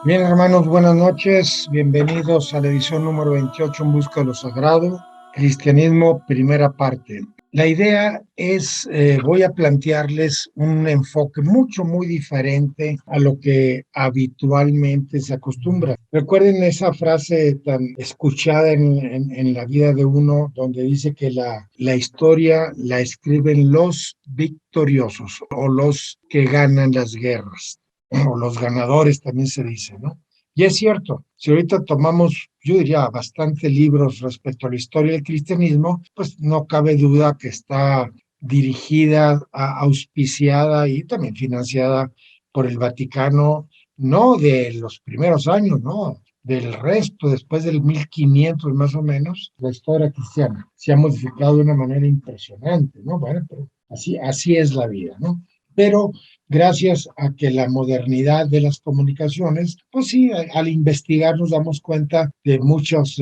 Bien, hermanos, buenas noches. Bienvenidos a la edición número 28 en busca de lo sagrado, cristianismo, primera parte. La idea es, voy a plantearles un enfoque muy diferente a lo que habitualmente se acostumbra. Recuerden esa frase tan escuchada en la vida de uno, donde dice que la historia la escriben los victoriosos o los que ganan las guerras o los ganadores también se dice, ¿no? Y es cierto, si ahorita tomamos, yo diría, bastante libros respecto a la historia del cristianismo, pues no cabe duda que está dirigida, auspiciada y también financiada por el Vaticano, no de los primeros años, no, del resto, después del 1500 más o menos, la historia cristiana se ha modificado de una manera impresionante, ¿no? Bueno, pero así es la vida, ¿no? Pero gracias a que la modernidad de las comunicaciones, pues sí, al investigar nos damos cuenta de muchas,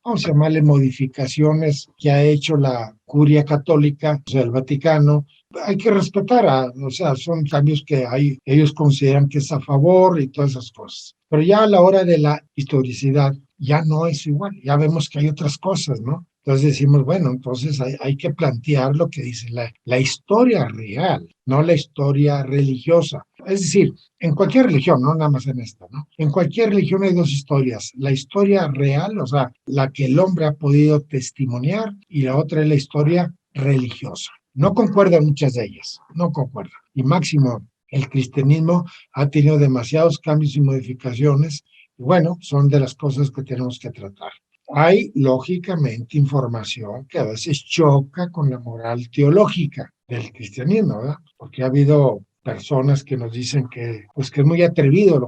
vamos a llamarle modificaciones que ha hecho la curia católica, o sea, el Vaticano. Hay que respetar, o sea, son cambios que ellos consideran que es a favor y todas esas cosas. Pero ya a la hora de la historicidad, ya no es igual, ya vemos que hay otras cosas, ¿no? Entonces decimos, bueno, entonces hay que plantear lo que dice la historia real, no la historia religiosa. Es decir, en cualquier religión, no nada más en esta, ¿no? En cualquier religión hay dos historias. La historia real, o sea, la que el hombre ha podido testimoniar, y la otra es la historia religiosa. No concuerdan muchas de ellas, no concuerdan. Y máximo, el cristianismo ha tenido demasiados cambios y modificaciones. Y bueno, son de las cosas que tenemos que tratar. Hay, lógicamente, información que a veces choca con la moral teológica del cristianismo, ¿verdad? Porque ha habido personas que nos dicen que, pues, que es muy atrevido lo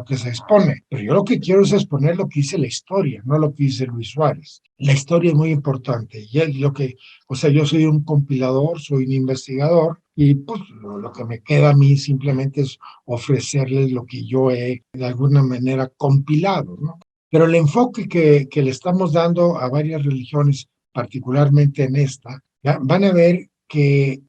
que se expone. Pero yo lo que quiero es exponer lo que dice la historia, no lo que dice Luis Suárez. La historia es muy importante. O sea, yo soy un compilador, soy un investigador, y pues lo que me queda a mí simplemente es ofrecerles lo que yo he de alguna manera compilado, ¿no? Pero el enfoque que le estamos dando a varias religiones, particularmente en esta, van a ver que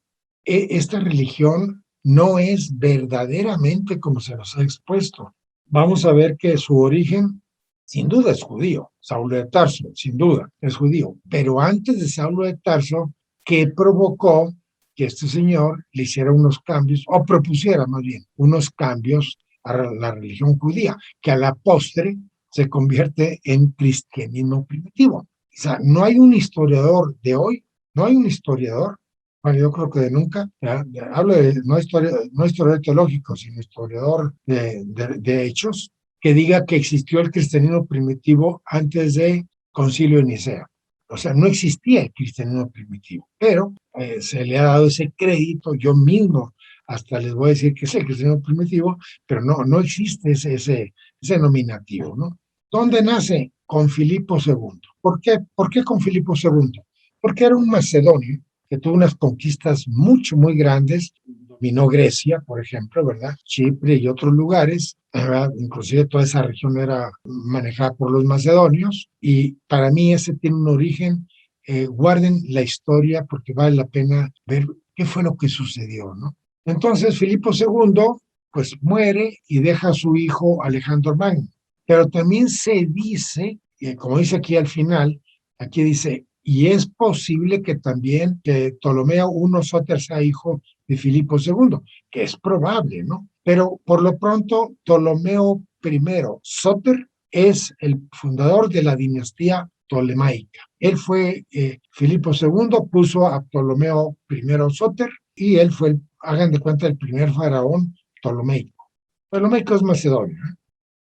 esta religión no es verdaderamente como se nos ha expuesto. Vamos a ver que su origen, sin duda, es judío. Saulo de Tarso, sin duda, es judío. Pero antes de Saulo de Tarso, ¿qué provocó que este señor le hiciera unos cambios, o propusiera más bien, unos cambios a la religión judía, que a la postre se convierte en cristianismo primitivo? O sea, no hay un historiador de hoy, no hay un historiador, bueno, yo creo que de nunca, hablo de no historiador teológico, sino historiador de hechos, que diga que existió el cristianismo primitivo antes de Concilio de Nicea. O sea, no existía el cristianismo primitivo, pero se le ha dado ese crédito. Yo mismo hasta les voy a decir que es el cristianismo primitivo, pero no existe ese nominativo, ¿no? ¿Dónde nace? Con Filipo II. ¿Por qué? ¿Por qué con Filipo II? Porque era un macedonio que tuvo unas conquistas muy grandes, dominó Grecia, por ejemplo, ¿verdad? Chipre y otros lugares, ¿verdad? Inclusive toda esa región era manejada por los macedonios, y para mí ese tiene un origen. Guarden la historia porque vale la pena ver qué fue lo que sucedió, ¿no? Entonces, Filipo II, pues muere y deja a su hijo Alejandro Magno. Pero también se dice, como dice aquí al final, aquí dice, y es posible que también que Ptolomeo I Sóter sea hijo de Filipo II, que es probable, ¿no? Pero por lo pronto, Ptolomeo I Sóter es el fundador de la dinastía ptolemaica. Él fue, Filipo II puso a Ptolomeo I Sóter, y él fue, hagan de cuenta, el primer faraón ptolomeico. Ptolomeico es Macedonia, ¿eh?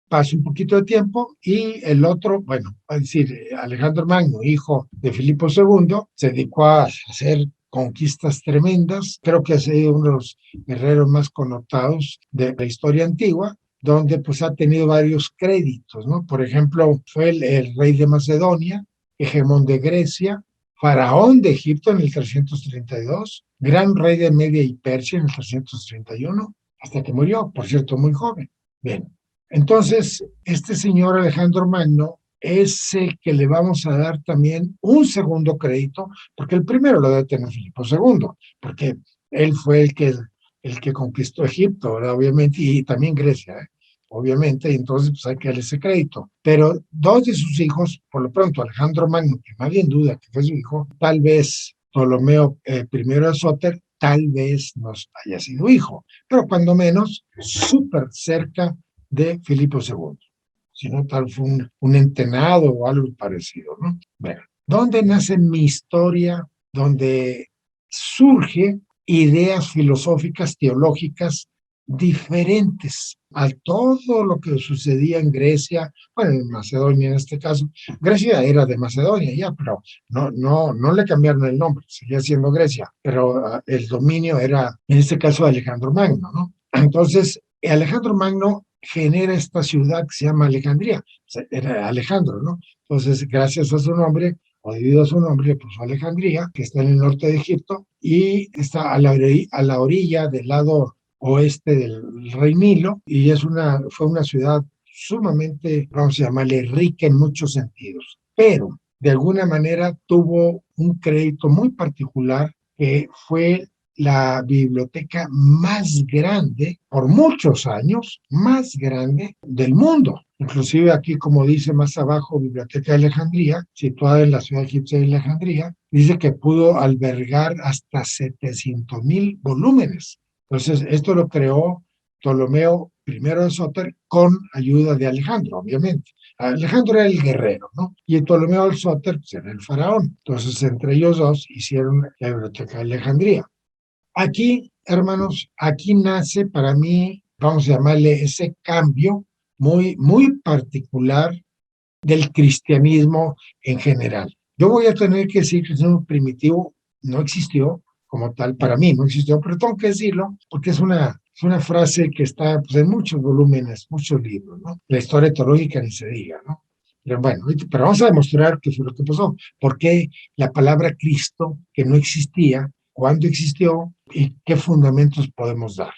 Pasa un poquito de tiempo y el otro, bueno, es decir, Alejandro Magno, hijo de Filipo II, se dedicó a hacer conquistas tremendas. Creo que es uno de los guerreros más connotados de la historia antigua, donde pues ha tenido varios créditos, ¿no? Por ejemplo, fue el rey de Macedonia, hegemón de Grecia, faraón de Egipto en el 332, gran rey de Media y Persia en el 331, hasta que murió, por cierto, muy joven. Bien, entonces, este señor Alejandro Magno es el que le vamos a dar también un segundo crédito, porque el primero lo debe tener Filipo II, porque él fue el que conquistó Egipto, ¿verdad? Obviamente, y también Grecia, ¿eh? obviamente, y entonces pues hay que darle ese crédito. Pero dos de sus hijos, por lo pronto Alejandro Magno, que nadie en duda que fue su hijo, tal vez Ptolomeo I de Soter, tal vez no haya sido hijo, pero cuando menos súper cerca de Filipo II. Si no, tal fue un entenado o algo parecido, ¿no? Bueno, ¿dónde nace mi historia? Donde surge ideas filosóficas, teológicas diferentes a todo lo que sucedía en Grecia, bueno, en Macedonia en este caso. Grecia era de Macedonia ya, pero no le cambiaron el nombre, seguía siendo Grecia, pero el dominio era, en este caso, Alejandro Magno, ¿no? Entonces, Alejandro Magno genera esta ciudad que se llama Alejandría, o sea, era Alejandro, ¿no? Entonces, gracias a su nombre, o debido a su nombre, le puso Alejandría, que está en el norte de Egipto, y está a la orilla del lado oeste del Rey Nilo, y fue una ciudad sumamente, vamos a llamarle, rica en muchos sentidos, pero de alguna manera tuvo un crédito muy particular que fue la biblioteca más grande, por muchos años, más grande del mundo. Inclusive aquí, como dice más abajo, Biblioteca de Alejandría, situada en la ciudad egipcia de Alejandría, dice que pudo albergar hasta 700,000 volúmenes. Entonces, esto lo creó Ptolomeo I de Soter con ayuda de Alejandro, obviamente. Alejandro era el guerrero, ¿no? Y Ptolomeo de Soter pues, era el faraón. Entonces, entre ellos dos hicieron la Biblioteca de Alejandría. Aquí, hermanos, aquí nace para mí, vamos a llamarle ese cambio muy particular del cristianismo en general. Yo voy a tener que decir que el cristianismo primitivo no existió como tal, para mí no existió, pero tengo que decirlo porque es una frase que está pues, en muchos volúmenes, muchos libros, ¿no? La historia teológica ni se diga, ¿no? Pero bueno, pero vamos a demostrar qué fue lo que pasó. ¿Por qué la palabra Cristo, que no existía, cuándo existió y qué fundamentos podemos dar?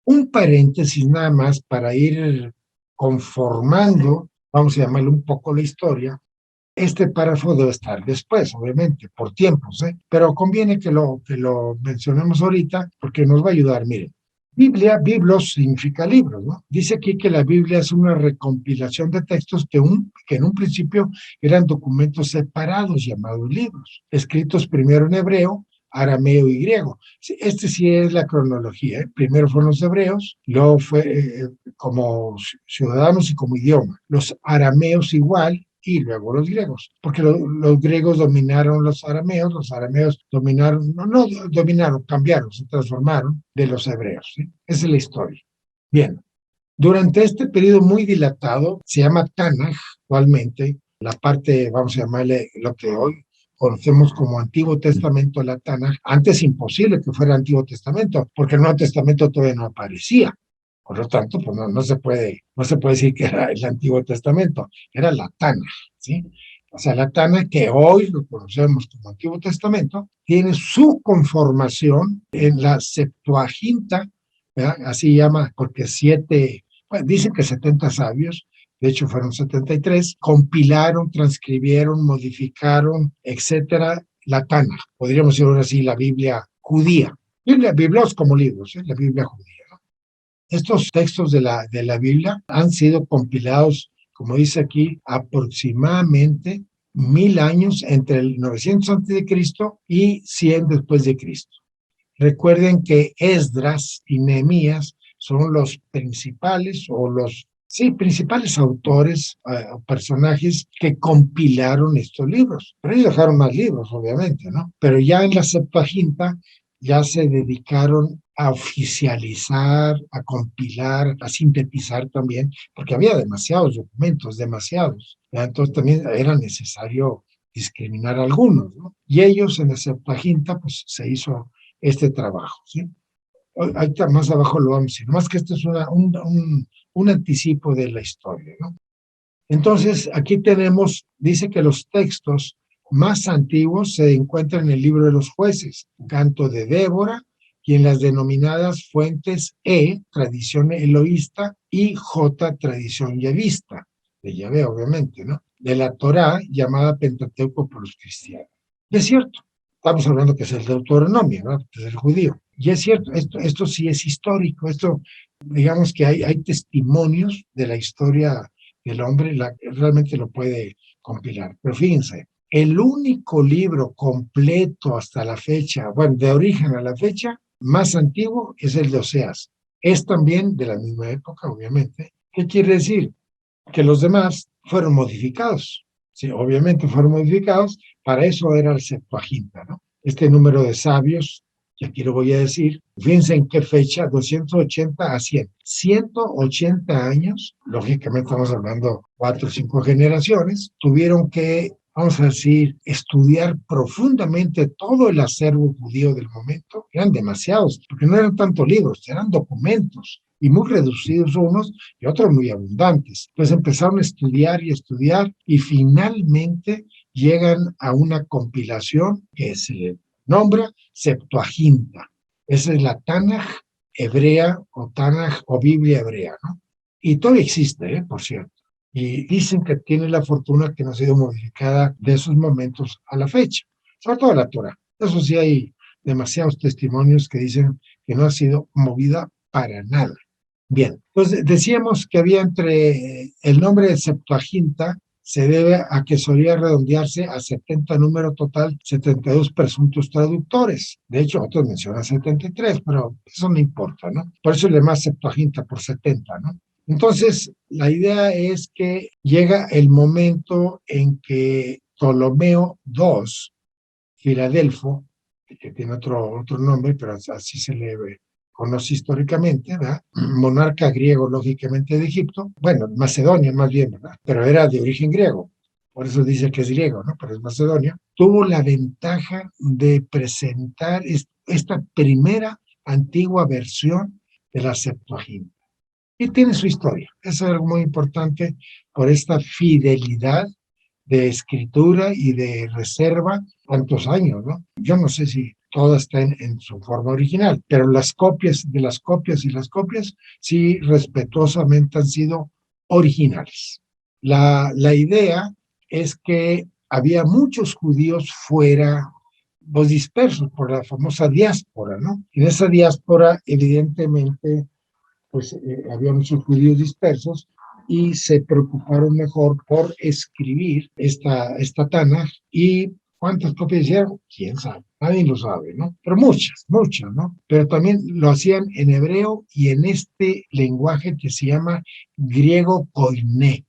Un paréntesis nada más para ir conformando, vamos a llamarle un poco la historia. Este párrafo debe estar después, obviamente, por tiempos, ¿eh? Pero conviene que lo mencionemos ahorita porque nos va a ayudar. Miren, Biblia, biblos significa libros, ¿no? Dice aquí que la Biblia es una recompilación de textos que en un principio eran documentos separados llamados libros, escritos primero en hebreo, arameo y griego. Este sí es la cronología, ¿eh? Primero fueron los hebreos, luego fue como ciudadanos y como idioma. Los arameos igual, y luego los griegos, porque los griegos dominaron los arameos dominaron, no dominaron, cambiaron, se transformaron de los hebreos. ¿Sí? Esa es la historia. Bien, durante este periodo muy dilatado, se llama Tanaj, actualmente, la parte, vamos a llamarle lo que hoy conocemos como Antiguo Testamento, la Tanaj. Antes imposible que fuera Antiguo Testamento, porque el Nuevo Testamento todavía no aparecía. Por lo tanto, pues no se puede decir que era el Antiguo Testamento, era la Tanaj, ¿sí? O sea, la Tanaj, que hoy lo conocemos como Antiguo Testamento, tiene su conformación en la Septuaginta, ¿verdad? Así llama, porque bueno, dicen que 70 sabios, de hecho fueron 73, compilaron, transcribieron, modificaron, etcétera, la Tanaj. Podríamos decir ahora así, la Biblia judía. Biblos como libros, la Biblia judía. Estos textos de la Biblia han sido compilados, como dice aquí, aproximadamente 1000 años entre el 900 antes de Cristo y 100 después de Cristo. Recuerden que Esdras y Nehemías son los principales principales autores o personajes que compilaron estos libros. Pero ellos dejaron más libros, obviamente, ¿no? Pero ya en la Septuaginta ya se dedicaron a oficializar, a compilar, a sintetizar también, porque había demasiados documentos, demasiados. Entonces también era necesario discriminar a algunos, ¿no? Y ellos en la Septuaginta, pues se hizo este trabajo, ¿sí? Ahorita más abajo lo vamos a decir, más que esto es un anticipo de la historia, ¿no? Entonces, aquí dice que los textos más antiguos se encuentran en el libro de los jueces, Canto de Débora, y en las denominadas fuentes tradición eloísta, y J, tradición yavista, de Yahvé, obviamente, ¿no? De la Torá, llamada Pentateuco por los cristianos. Y es cierto, estamos hablando que es el Deuteronomio, ¿no? Que es el judío. Y es cierto, esto sí es histórico, esto digamos que hay testimonios de la historia del hombre, realmente lo puede compilar. Pero fíjense, el único libro completo hasta la fecha, bueno, de origen a la fecha, más antiguo es el de Oseas. Es también de la misma época, obviamente. ¿Qué quiere decir? Que los demás fueron modificados. Sí, obviamente fueron modificados, para eso era el Septuaginta, ¿no? Este número de sabios, que aquí lo voy a decir, fíjense en qué fecha, 280 a 100. 180 años, lógicamente estamos hablando 4 o 5 generaciones, tuvieron que, vamos a decir, estudiar profundamente todo el acervo judío del momento. Eran demasiados, porque no eran tantos libros, eran documentos, y muy reducidos unos y otros muy abundantes. Entonces empezaron a estudiar y finalmente llegan a una compilación que se nombra Septuaginta. Esa es la Tanaj hebrea o Tanaj o Biblia hebrea, ¿no? Y todavía existe, por cierto. Y dicen que tiene la fortuna que no ha sido modificada de esos momentos a la fecha, sobre todo la Torah. Eso sí, hay demasiados testimonios que dicen que no ha sido movida para nada. Bien, pues decíamos que había el nombre de Septuaginta se debe a que solía redondearse a 70 número total, 72 presuntos traductores. De hecho, otros mencionan 73, pero eso no importa, ¿no? Por eso le llaman Septuaginta por 70, ¿no? Entonces, la idea es que llega el momento en que Ptolomeo II, Filadelfo, que tiene otro nombre, pero así se le conoce históricamente, ¿verdad? Monarca griego, lógicamente, de Egipto, bueno, Macedonia más bien, ¿verdad? Pero era de origen griego, por eso dice que es griego, ¿no? Pero es Macedonia. Tuvo la ventaja de presentar esta primera antigua versión de la Septuaginta. Y tiene su historia. Eso es algo muy importante por esta fidelidad de escritura y de reserva, tantos años, ¿no? Yo no sé si toda está en su forma original, pero las copias de las copias y las copias sí respetuosamente han sido originales. La idea es que había muchos judíos fuera, pues dispersos por la famosa diáspora, ¿no? En esa diáspora, evidentemente, pues había muchos judíos dispersos y se preocuparon mejor por escribir esta Tanaj. ¿Y cuántas copias hicieron? ¿Quién sabe? Nadie lo sabe, ¿no? Pero muchas, muchas, ¿no? Pero también lo hacían en hebreo y en este lenguaje que se llama griego koiné.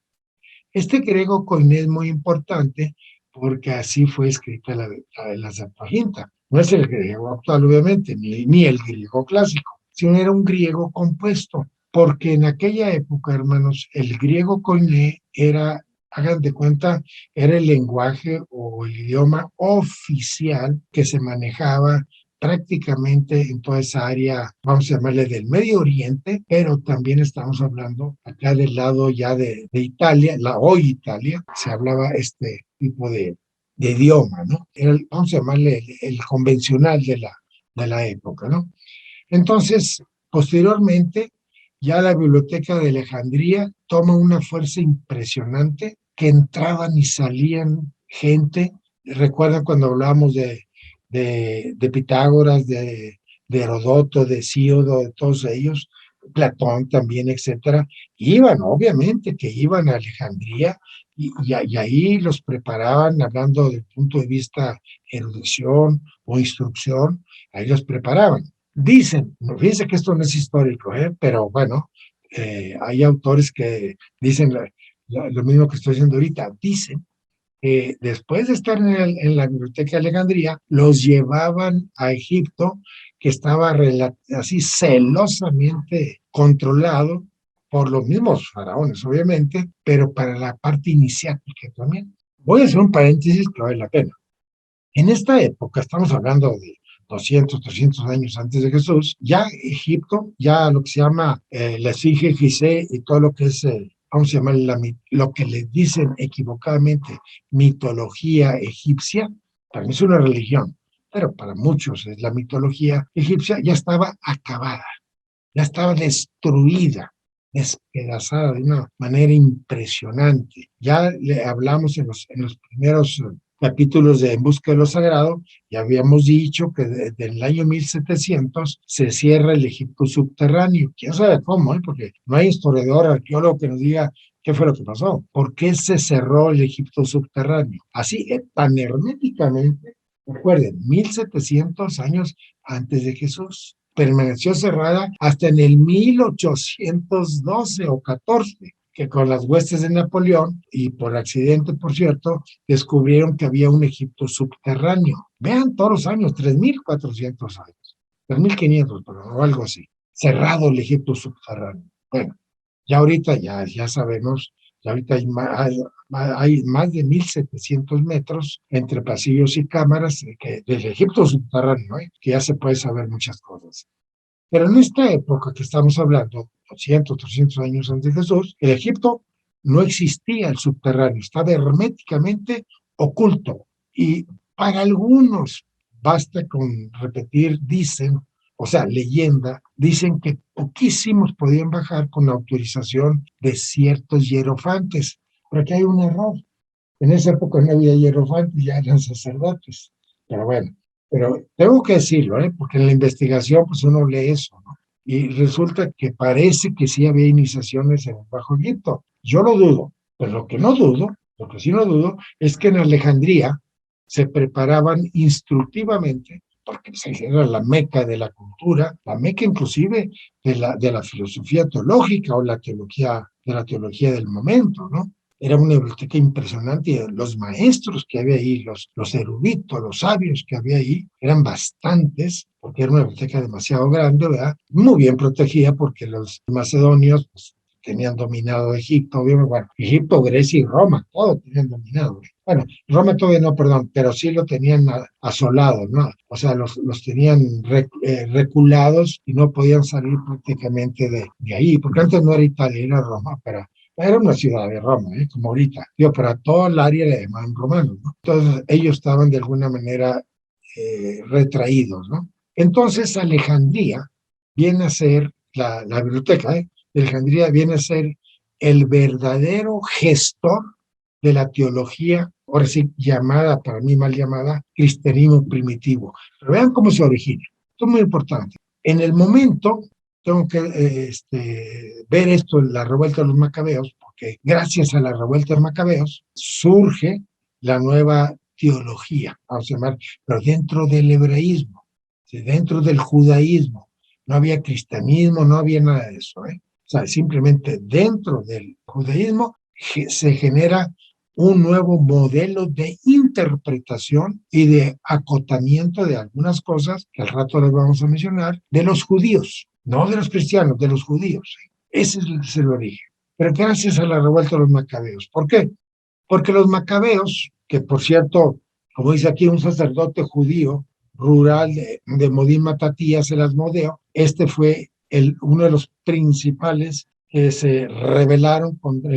Este griego koiné es muy importante porque así fue escrita la Septuaginta. No es el griego actual, obviamente, ni el griego clásico, sino era un griego compuesto, porque en aquella época, hermanos, el griego koiné era, hagan de cuenta, era el lenguaje o el idioma oficial que se manejaba prácticamente en toda esa área, vamos a llamarle del Medio Oriente, pero también estamos hablando acá del lado ya de Italia, la hoy Italia, se hablaba este tipo de idioma, ¿no? Era, vamos a llamarle el convencional de la época, ¿no? Entonces, posteriormente, ya la Biblioteca de Alejandría toma una fuerza impresionante, que entraban y salían gente. Recuerdan cuando hablábamos de Pitágoras, de Herodoto, de Hesíodo, de todos ellos, Platón también, etcétera. Iban, obviamente, que iban a Alejandría y ahí los preparaban, hablando del punto de vista erudición o instrucción, ahí los preparaban. Dicen, fíjense que esto no es histórico, pero bueno, hay autores que dicen lo mismo que estoy diciendo ahorita. Dicen que después de estar en la biblioteca de Alejandría, los llevaban a Egipto, que estaba así celosamente controlado por los mismos faraones, obviamente, pero para la parte iniciática también. Voy a hacer un paréntesis que vale la pena. En esta época, estamos hablando de 200, 300 años antes de Jesús, ya Egipto, ya lo que se llama la Esfinge Gizeh y todo lo que es, vamos a llamar lo que le dicen equivocadamente mitología egipcia, para mí es una religión, pero para muchos es la mitología egipcia, ya estaba acabada, ya estaba destruida, despedazada de una manera impresionante. Ya le hablamos en los primeros capítulos de En Busca de lo Sagrado, ya habíamos dicho que desde el año 1700 se cierra el Egipto subterráneo. ¿Quién sabe cómo? Porque no hay historiador, arqueólogo que nos diga qué fue lo que pasó. ¿Por qué se cerró el Egipto subterráneo? Así, tan herméticamente, recuerden, 1700 años antes de Jesús. Permaneció cerrada hasta en el 1812 o 14, que con las huestes de Napoleón, y por accidente, por cierto, descubrieron que había un Egipto subterráneo. Vean todos los años, 3.400 años, 3.500, pero o algo así. Cerrado el Egipto subterráneo. Bueno, ya ahorita ya sabemos, ya ahorita hay más de 1.700 metros entre pasillos y cámaras del Egipto subterráneo, que ya se puede saber muchas cosas. Pero en esta época que estamos hablando, 200, 300 años antes de Jesús, el Egipto no existía el subterráneo, estaba herméticamente oculto. Y para algunos, basta con repetir, dicen, o sea, leyenda, dicen que poquísimos podían bajar con la autorización de ciertos hierofantes. Pero aquí hay un error. En esa época no había hierofantes, ya eran sacerdotes. Pero bueno, pero tengo que decirlo, porque en la investigación pues uno lee eso, ¿no? Y resulta que parece que sí había iniciaciones en el Bajo Egipto. Yo lo dudo, pero lo que sí no dudo, es que en Alejandría se preparaban instructivamente, porque era la meca de la cultura, la meca inclusive de la filosofía teológica o de la teología del momento, ¿no? Era una biblioteca impresionante y los maestros que había ahí, los eruditos, los sabios que había ahí, eran bastantes, porque era una biblioteca demasiado grande, ¿verdad? Muy bien protegida porque los macedonios pues, tenían dominado Egipto, obviamente, bueno, Egipto, Grecia y Roma, todo tenían dominado. Bueno, Roma todavía no, perdón, pero sí lo tenían asolado, ¿no? O sea, los tenían reculados y no podían salir prácticamente de ahí, porque antes no era Italia, era Roma, pero era una ciudad de Roma, como ahorita. Digo, para todo el área le llamaban romanos, ¿no? Entonces, ellos estaban de alguna manera retraídos, ¿no? Entonces, Alejandría viene a ser, la biblioteca, de Alejandría viene a ser el verdadero gestor de la teología, ahora sí llamada, para mí mal llamada, cristianismo primitivo. Pero vean cómo se origina. Esto es muy importante. En el momento tengo que ver esto, la revuelta de los macabeos, porque gracias a la revuelta de los macabeos surge la nueva teología, vamos a llamar, pero dentro del hebraísmo, dentro del judaísmo. No había cristianismo, no había nada de eso. O sea, simplemente dentro del judaísmo se genera un nuevo modelo de interpretación y de acotamiento de algunas cosas que al rato les vamos a mencionar, de los judíos, no de los cristianos, de los judíos. Ese es el origen. Pero gracias a la revuelta de los macabeos. ¿Por qué? Porque los macabeos, que por cierto, como dice aquí un sacerdote judío rural de Modín Matatías, el Asmodeo, fue uno de los principales que se rebelaron contra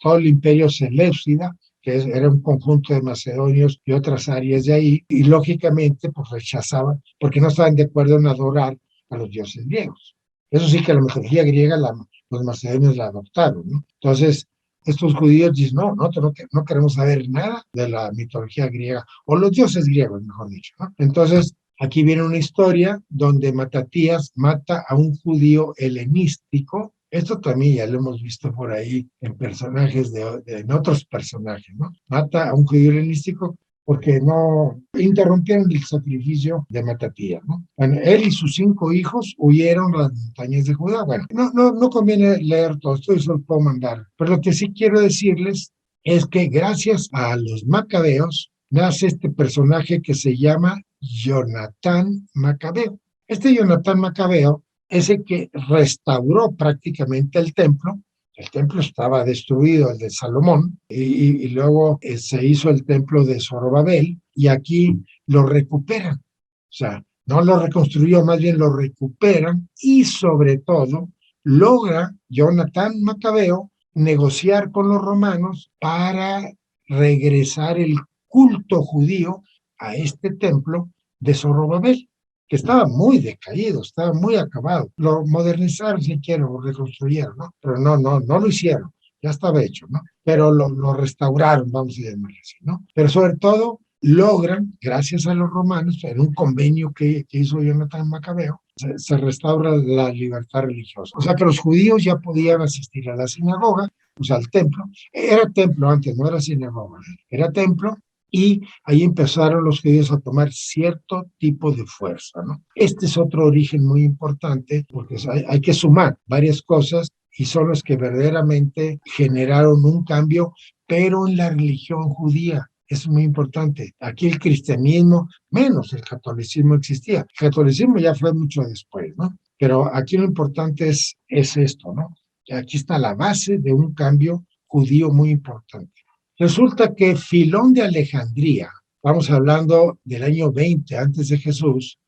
todo el imperio seleucida, que era un conjunto de macedonios y otras áreas de ahí, y lógicamente pues rechazaban, porque no estaban de acuerdo en adorar a los dioses griegos. Eso sí que la mitología griega los macedonios la adoptaron, ¿no? Entonces, estos judíos dicen, no, nosotros no queremos saber nada de la mitología griega, o los dioses griegos, mejor dicho, ¿no? Entonces, aquí viene una historia donde Matatías mata a un judío helenístico. Esto también ya lo hemos visto por ahí en personajes, en otros personajes, ¿no? Mata a un judío helenístico porque no interrumpieron el sacrificio de Matatías, ¿no? Bueno, él y sus 5 hijos huyeron a las montañas de Judá. Bueno, no conviene leer todo esto, eso lo puedo mandar. Pero lo que sí quiero decirles es que gracias a los macabeos nace este personaje que se llama Jonatán Macabeo. Este Jonatán Macabeo es el que restauró prácticamente el templo. El templo estaba destruido, el de Salomón, y luego se hizo el templo de Zorobabel, y aquí lo recuperan. O sea, no lo reconstruyó, más bien lo recuperan, y sobre todo logra Jonatán Macabeo negociar con los romanos para regresar el culto judío a este templo de Zorobabel, que estaba muy decaído, estaba muy acabado. Lo modernizaron, si quieren, lo reconstruyeron, ¿no? Pero no lo hicieron. ya estaba hecho, ¿no? Pero lo restauraron, vamos a llamarlo así, ¿no? Pero sobre todo logran, gracias a los romanos, en un convenio que hizo Jonathan Macabeo, se restaura la libertad religiosa. O sea que los judíos ya podían asistir a la sinagoga, o sea, al templo. Era templo antes, no era sinagoga, era templo, y ahí empezaron los judíos a tomar cierto tipo de fuerza, ¿no? Este es otro origen muy importante, porque hay que sumar varias cosas y son los que verdaderamente generaron un cambio, pero en la religión judía. Eso es muy importante. Aquí el cristianismo, menos el catolicismo existía. El catolicismo ya fue mucho después, ¿no? Pero aquí lo importante es esto, ¿no? Que aquí está la base de un cambio judío muy importante. Resulta que Filón de Alejandría, vamos hablando del año 20 antes de Jesús,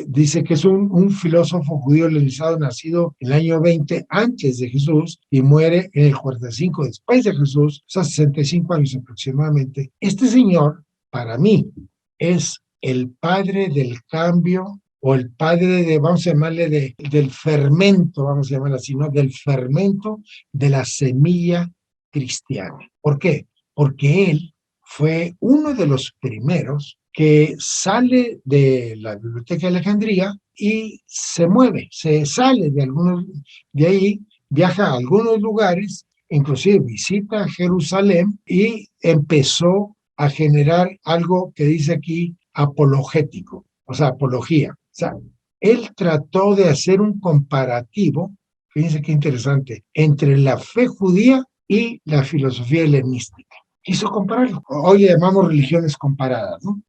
dice que es un filósofo judío helenizado nacido en el año 20 antes de Jesús y muere en el 45 después de Jesús, o sea, 65 años aproximadamente. Este señor, para mí, es el padre del cambio o el padre de, vamos a llamarle, del fermento, vamos a llamarlo así, ¿no? Del fermento de la semilla cristiana. ¿Por qué? Porque él fue uno de los primeros que sale de la Biblioteca de Alejandría y se mueve, se sale de ahí, viaja a algunos lugares, inclusive visita Jerusalén y empezó a generar algo que dice aquí apologético, o sea, apología. O sea, él trató de hacer un comparativo, fíjense qué interesante, entre la fe judía y la filosofía helenística. Quiso compararlo. Hoy le llamamos religiones comparadas, ¿no?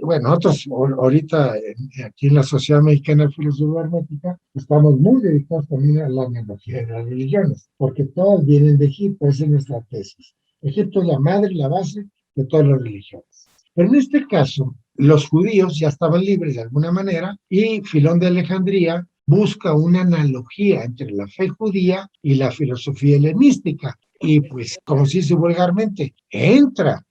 Bueno, nosotros ahorita aquí en la Sociedad Mexicana de Filosofía Hermética estamos muy dedicados también a la analogía de las religiones, porque todas vienen de Egipto, esa es nuestra tesis. Egipto es la madre, la base de todas las religiones. Pero en este caso, los judíos ya estaban libres de alguna manera y Filón de Alejandría busca una analogía entre la fe judía y la filosofía helenística. Y pues, como se dice vulgarmente, entra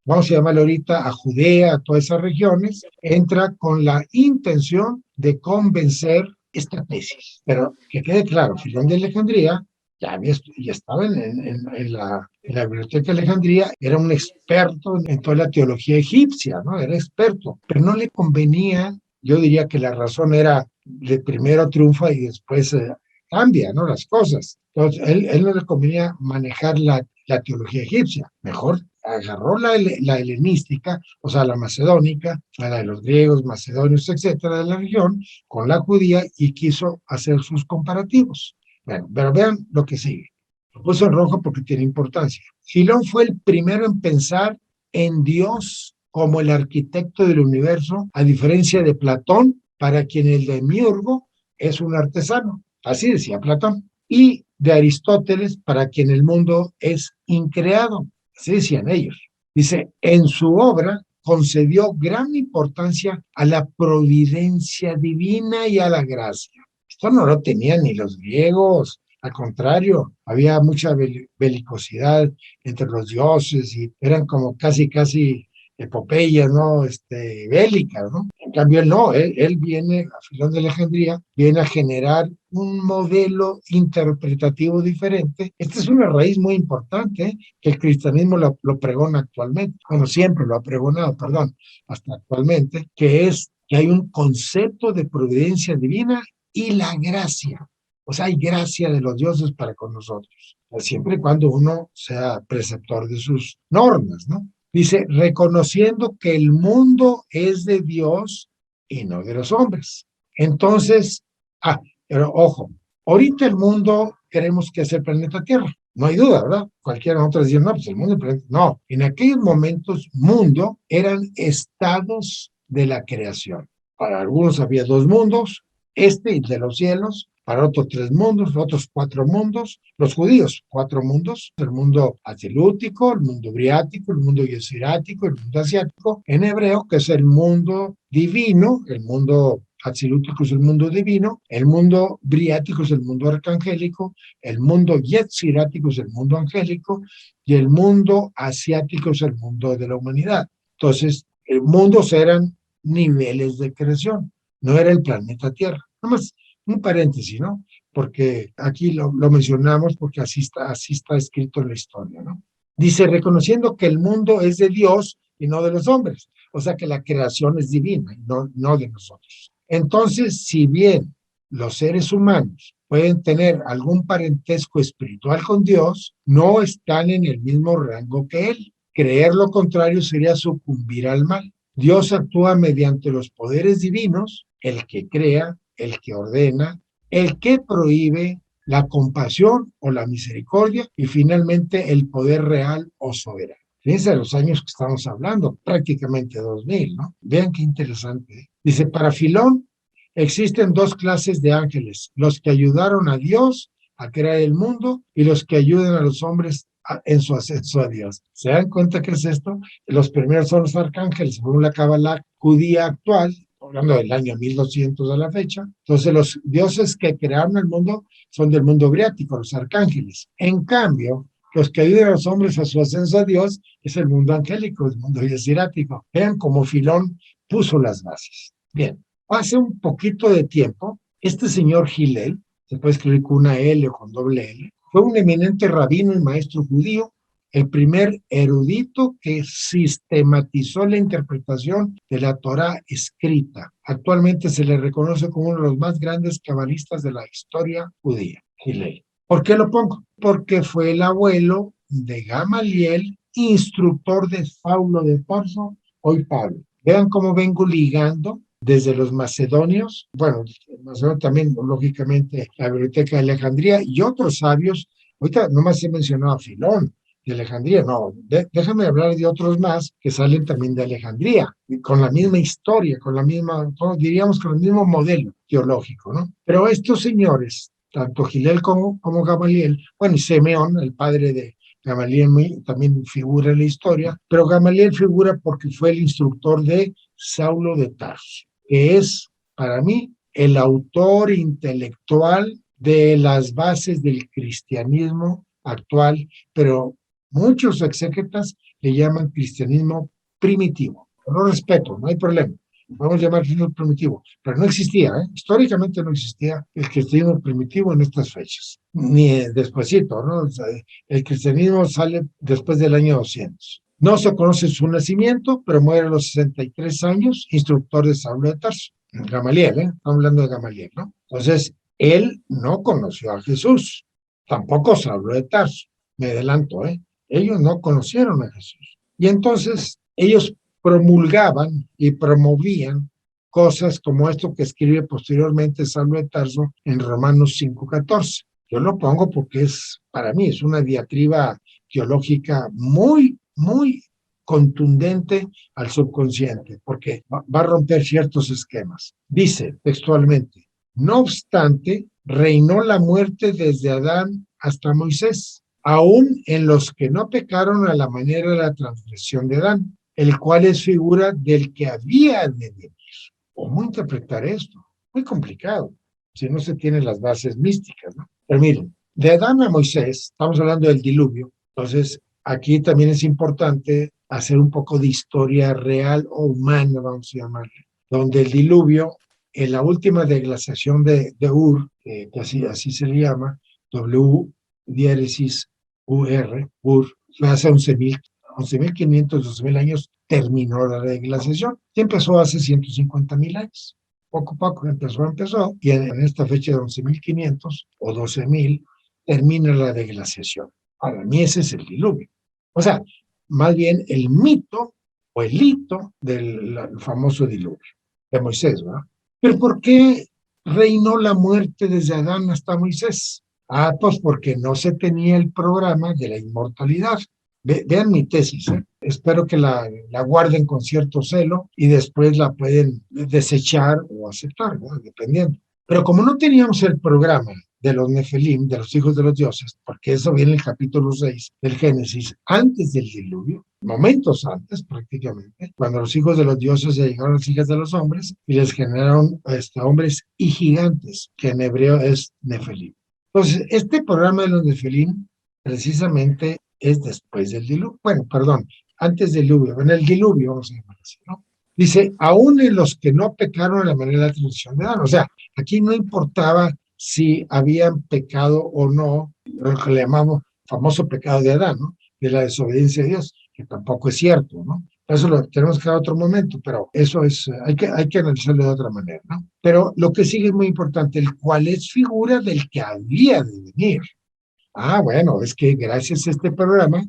vamos a llamarlo ahorita, a Judea, a todas esas regiones, entra con la intención de convencer esta tesis. Pero que quede claro, Filón de Alejandría ya estaba en la Biblioteca de Alejandría, era un experto en toda la teología egipcia, ¿no? Era experto, pero no le convenía, yo diría que la razón era de primero triunfa y después cambia, ¿no? Las cosas. Entonces, él no le convenía manejar la teología egipcia, mejor agarró la helenística, o sea, la macedónica, la de los griegos, macedonios, etcétera, de la región, con la judía y quiso hacer sus comparativos. Bueno, pero vean lo que sigue. Lo puso en rojo porque tiene importancia. Filón fue el primero en pensar en Dios como el arquitecto del universo, a diferencia de Platón, para quien el demiurgo es un artesano. Así decía Platón. Y de Aristóteles, para quien el mundo es increado. Así decían ellos. Dice, en su obra concedió gran importancia a la providencia divina y a la gracia. Esto no lo tenían ni los griegos, al contrario, había mucha belicosidad entre los dioses y eran como casi epopeyas, ¿no? Bélicas, ¿no? En cambio, él no, él viene, a Filón de Alejandría, viene a generar un modelo interpretativo diferente. Esta es una raíz muy importante, que el cristianismo lo pregona actualmente, bueno, siempre lo ha pregonado, perdón, hasta actualmente, que es que hay un concepto de providencia divina y la gracia. O sea, hay gracia de los dioses para con nosotros, siempre y cuando uno sea preceptor de sus normas, ¿no? Dice, reconociendo que el mundo es de Dios y no de los hombres. Entonces, pero ojo, ahorita el mundo creemos que es el planeta Tierra. No hay duda, ¿verdad? Cualquiera de nosotros dice, no, pues el mundo es el planeta. No, en aquellos momentos, mundo eran estados de la creación. Para algunos había dos mundos, y de los cielos, para otros tres mundos, otros cuatro mundos, los judíos, cuatro mundos, el mundo asilútico, el mundo briático, el mundo yesirático, el mundo asiático, en hebreo, que es el mundo divino, el mundo asilútico es el mundo divino, el mundo briático es el mundo arcangélico, el mundo yetzirático es el mundo angélico y el mundo asiático es el mundo de la humanidad. Entonces, mundos eran niveles de creación, no era el planeta Tierra. Nada más un paréntesis, ¿no? porque aquí lo mencionamos porque así está escrito en la historia, ¿no? Dice, reconociendo que el mundo es de Dios y no de los hombres, o sea que la creación es divina y no de nosotros. Entonces, si bien los seres humanos pueden tener algún parentesco espiritual con Dios, no están en el mismo rango que Él. Creer lo contrario sería sucumbir al mal. Dios actúa mediante los poderes divinos, el que crea, el que ordena, el que prohíbe, la compasión o la misericordia y finalmente el poder real o soberano. Fíjense de los años que estamos hablando, prácticamente 2000, ¿no? Vean qué interesante, ¿eh? Dice, para Filón existen dos clases de ángeles, los que ayudaron a Dios a crear el mundo y los que ayudan a los hombres en su ascenso a Dios. ¿Se dan cuenta qué es esto? Los primeros son los arcángeles, según la Cábala judía actual, hablando del año 1200 a la fecha. Entonces los dioses que crearon el mundo son del mundo griático, los arcángeles. En cambio, los que ayudan a los hombres a su ascenso a Dios es el mundo angélico, el mundo hierático. Vean cómo Filón puso las bases. Bien, hace un poquito de tiempo, este señor Hillel, se puede escribir con una L o con doble L, fue un eminente rabino y maestro judío, el primer erudito que sistematizó la interpretación de la Torá escrita. Actualmente se le reconoce como uno de los más grandes cabalistas de la historia judía, Hillel. ¿Por qué lo pongo? Porque fue el abuelo de Gamaliel, instructor de Saulo de Tarso, hoy Pablo. Vean cómo vengo ligando desde los macedonios, bueno, también, lógicamente, la Biblioteca de Alejandría y otros sabios. Ahorita nomás he mencionado a Filón de Alejandría, no, déjame hablar de otros más que salen también de Alejandría, con la misma historia, con la misma, diríamos con el mismo modelo teológico, ¿no? Pero estos señores, tanto Hillel como Gamaliel, bueno, y Simeón, el padre de Gamaliel también figura en la historia, pero Gamaliel figura porque fue el instructor de Saulo de Tarso, que es, para mí, el autor intelectual de las bases del cristianismo actual, pero muchos exégetas le llaman cristianismo primitivo. Lo respeto, no hay problema. Vamos a llamar cristianismo primitivo, pero no existía, ¿eh? Históricamente no existía el cristianismo primitivo en estas fechas, ni despuesito, ¿no? O sea, el cristianismo sale después del año 200. No se conoce su nacimiento, pero muere a los 63 años, instructor de Saulo de Tarso. Gamaliel, ¿eh? Estamos hablando de Gamaliel, ¿no? Entonces, él no conoció a Jesús, tampoco Saulo de Tarso. Me adelanto, ¿eh? Ellos no conocieron a Jesús. Y entonces, ellos promulgaban y promovían cosas como esto que escribe posteriormente Saulo de Tarso en Romanos 5:14. Yo lo pongo porque para mí, es una diatriba teológica muy, muy contundente al subconsciente, porque va a romper ciertos esquemas. Dice textualmente, no obstante, reinó la muerte desde Adán hasta Moisés, aún en los que no pecaron a la manera de la transgresión de Adán, el cual es figura del que había de venir. ¿Cómo interpretar esto? Muy complicado, si no se tienen las bases místicas, ¿no? Pero miren, de Adán a Moisés, estamos hablando del diluvio, entonces aquí también es importante hacer un poco de historia real o humana, vamos a llamarle, donde el diluvio, en la última deglaciación de Ur, que así se le llama, W diéresis UR, Ur, fue hace 11.500, 12.000 años, terminó la deglaciación. Y empezó hace 150.000 años. Poco a poco empezó, y en esta fecha de 11.500 o 12.000 termina la deglaciación. Para mí ese es el diluvio. O sea, más bien el mito o el hito del famoso diluvio de Moisés, ¿verdad? Pero ¿por qué reinó la muerte desde Adán hasta Moisés? Pues porque no se tenía el programa de la inmortalidad. Vean mi tesis, ¿eh? Espero que la guarden con cierto celo y después la pueden desechar o aceptar, ¿no? Dependiendo. Pero como no teníamos el programa de los Nefelim, de los hijos de los dioses, porque eso viene en el capítulo 6 del Génesis, antes del diluvio, momentos antes prácticamente, cuando los hijos de los dioses llegaron a las hijas de los hombres y les generaron hombres y gigantes, que en hebreo es Nefelim. Entonces, este programa de los Nefelim precisamente es después del diluvio. Bueno, perdón, antes del diluvio, en el diluvio, vamos a llamar así, ¿no? Dice, aún en los que no pecaron a la manera de la tradición de Adán. O sea, aquí no importaba si habían pecado o no, lo que le llamamos famoso pecado de Adán, ¿no? De la desobediencia a Dios, que tampoco es cierto, ¿no? Eso lo tenemos que dar otro momento, pero eso es, hay que analizarlo de otra manera, ¿no? Pero lo que sigue es muy importante, el cual es figura del que había de venir. Ah, bueno, es que gracias a este programa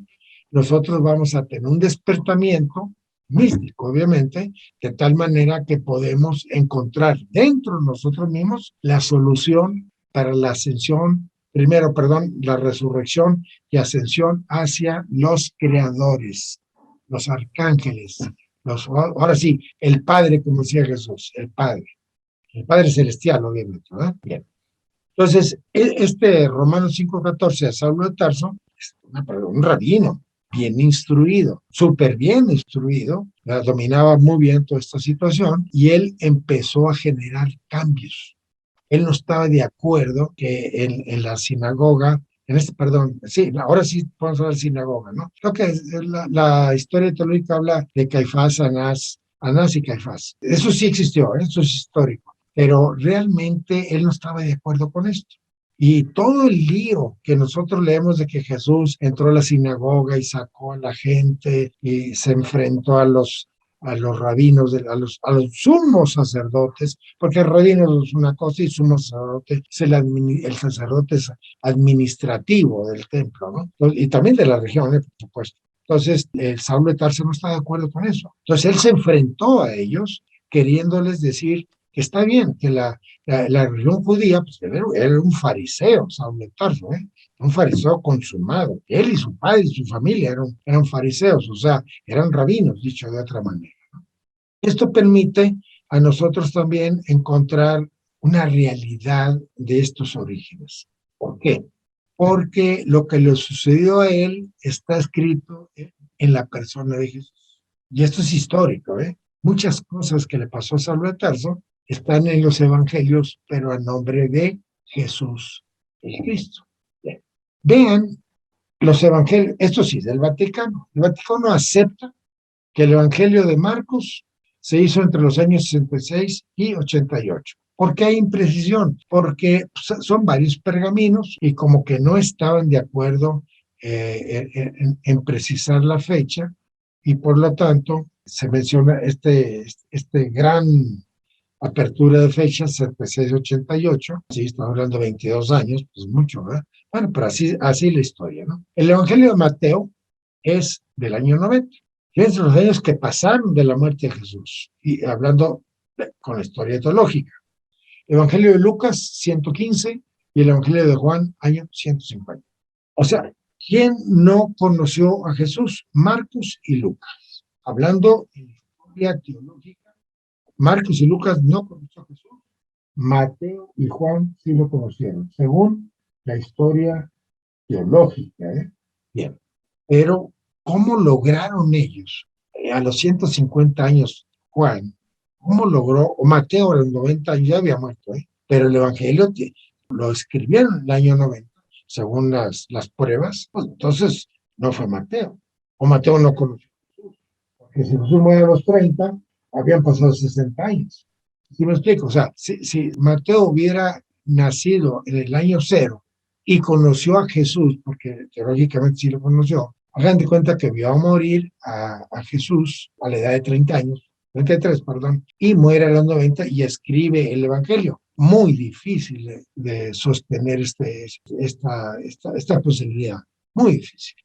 nosotros vamos a tener un despertamiento místico, obviamente, de tal manera que podemos encontrar dentro de nosotros mismos la solución para la ascensión, primero, perdón, la resurrección y ascensión hacia los creadores, los arcángeles, ahora sí, el Padre, como decía Jesús, el Padre celestial, obviamente, ¿verdad? Bien. Entonces, este Romanos 5:14 de Saulo de Tarso es un rabino bien instruido, súper bien instruido, dominaba muy bien toda esta situación y él empezó a generar cambios. Él no estaba de acuerdo que en la sinagoga, perdón, sí, ahora sí podemos hablar de sinagoga, ¿no? Creo que la historia teológica habla de Caifás, Anás y Caifás. Eso sí existió, eso es histórico, pero realmente él no estaba de acuerdo con esto. Y todo el lío que nosotros leemos de que Jesús entró a la sinagoga y sacó a la gente y se enfrentó a los rabinos, a los sumos sacerdotes, porque el rabino es una cosa y sumo sacerdote es el sacerdote es administrativo del templo, ¿no? Y también de la región, por supuesto. Entonces, el Saulo de Tarso no está de acuerdo con eso. Entonces, él se enfrentó a ellos queriéndoles decir que está bien, que la religión judía, pues era un fariseo, Saulo de Tarso, ¿eh? Un fariseo consumado. Él y su padre y su familia eran fariseos, o sea, eran rabinos, dicho de otra manera. Esto permite a nosotros también encontrar una realidad de estos orígenes. ¿Por qué? Porque lo que le sucedió a él está escrito en la persona de Jesús. Y esto es histórico, ¿eh? Muchas cosas que le pasó a Saulo de Tarso están en los evangelios, pero a nombre de Jesús, el Cristo. Bien. Vean los evangelios, esto sí, del Vaticano. El Vaticano acepta que el Evangelio de Marcos se hizo entre los años 66 y 88. ¿Por qué hay imprecisión? Porque son varios pergaminos y como que no estaban de acuerdo en precisar la fecha y por lo tanto se menciona este gran apertura de fechas, 76-88, sí, estamos hablando de 22 años, pues mucho, ¿verdad? Bueno, pero así la historia, ¿no? El Evangelio de Mateo es del año 90. Fíjense los años que pasaron de la muerte de Jesús, y hablando con la historia teológica. El Evangelio de Lucas, 115, y el Evangelio de Juan, año 150. O sea, ¿quién no conoció a Jesús? Marcos y Lucas. Hablando en historia teológica, Marcos y Lucas no conoció a Jesús. Mateo y Juan sí lo conocieron, según la historia teológica, ¿eh? Bien, pero ¿cómo lograron ellos, a los 150 años, Juan, cómo logró, o Mateo a los 90 años ya había muerto, pero el Evangelio lo escribieron en el año 90, según las pruebas, pues entonces no fue Mateo, o Mateo no conoció a Jesús, porque si Jesús muere a los 30, habían pasado 60 años. ¿Sí me explico? O sea, si Mateo hubiera nacido en el año 0 y conoció a Jesús, porque teológicamente sí lo conoció, hagan de cuenta que vio a morir a Jesús a la edad de 30 años, 33, perdón, y muere a los 90 y escribe el Evangelio. Muy difícil de sostener esta posibilidad, muy difícil.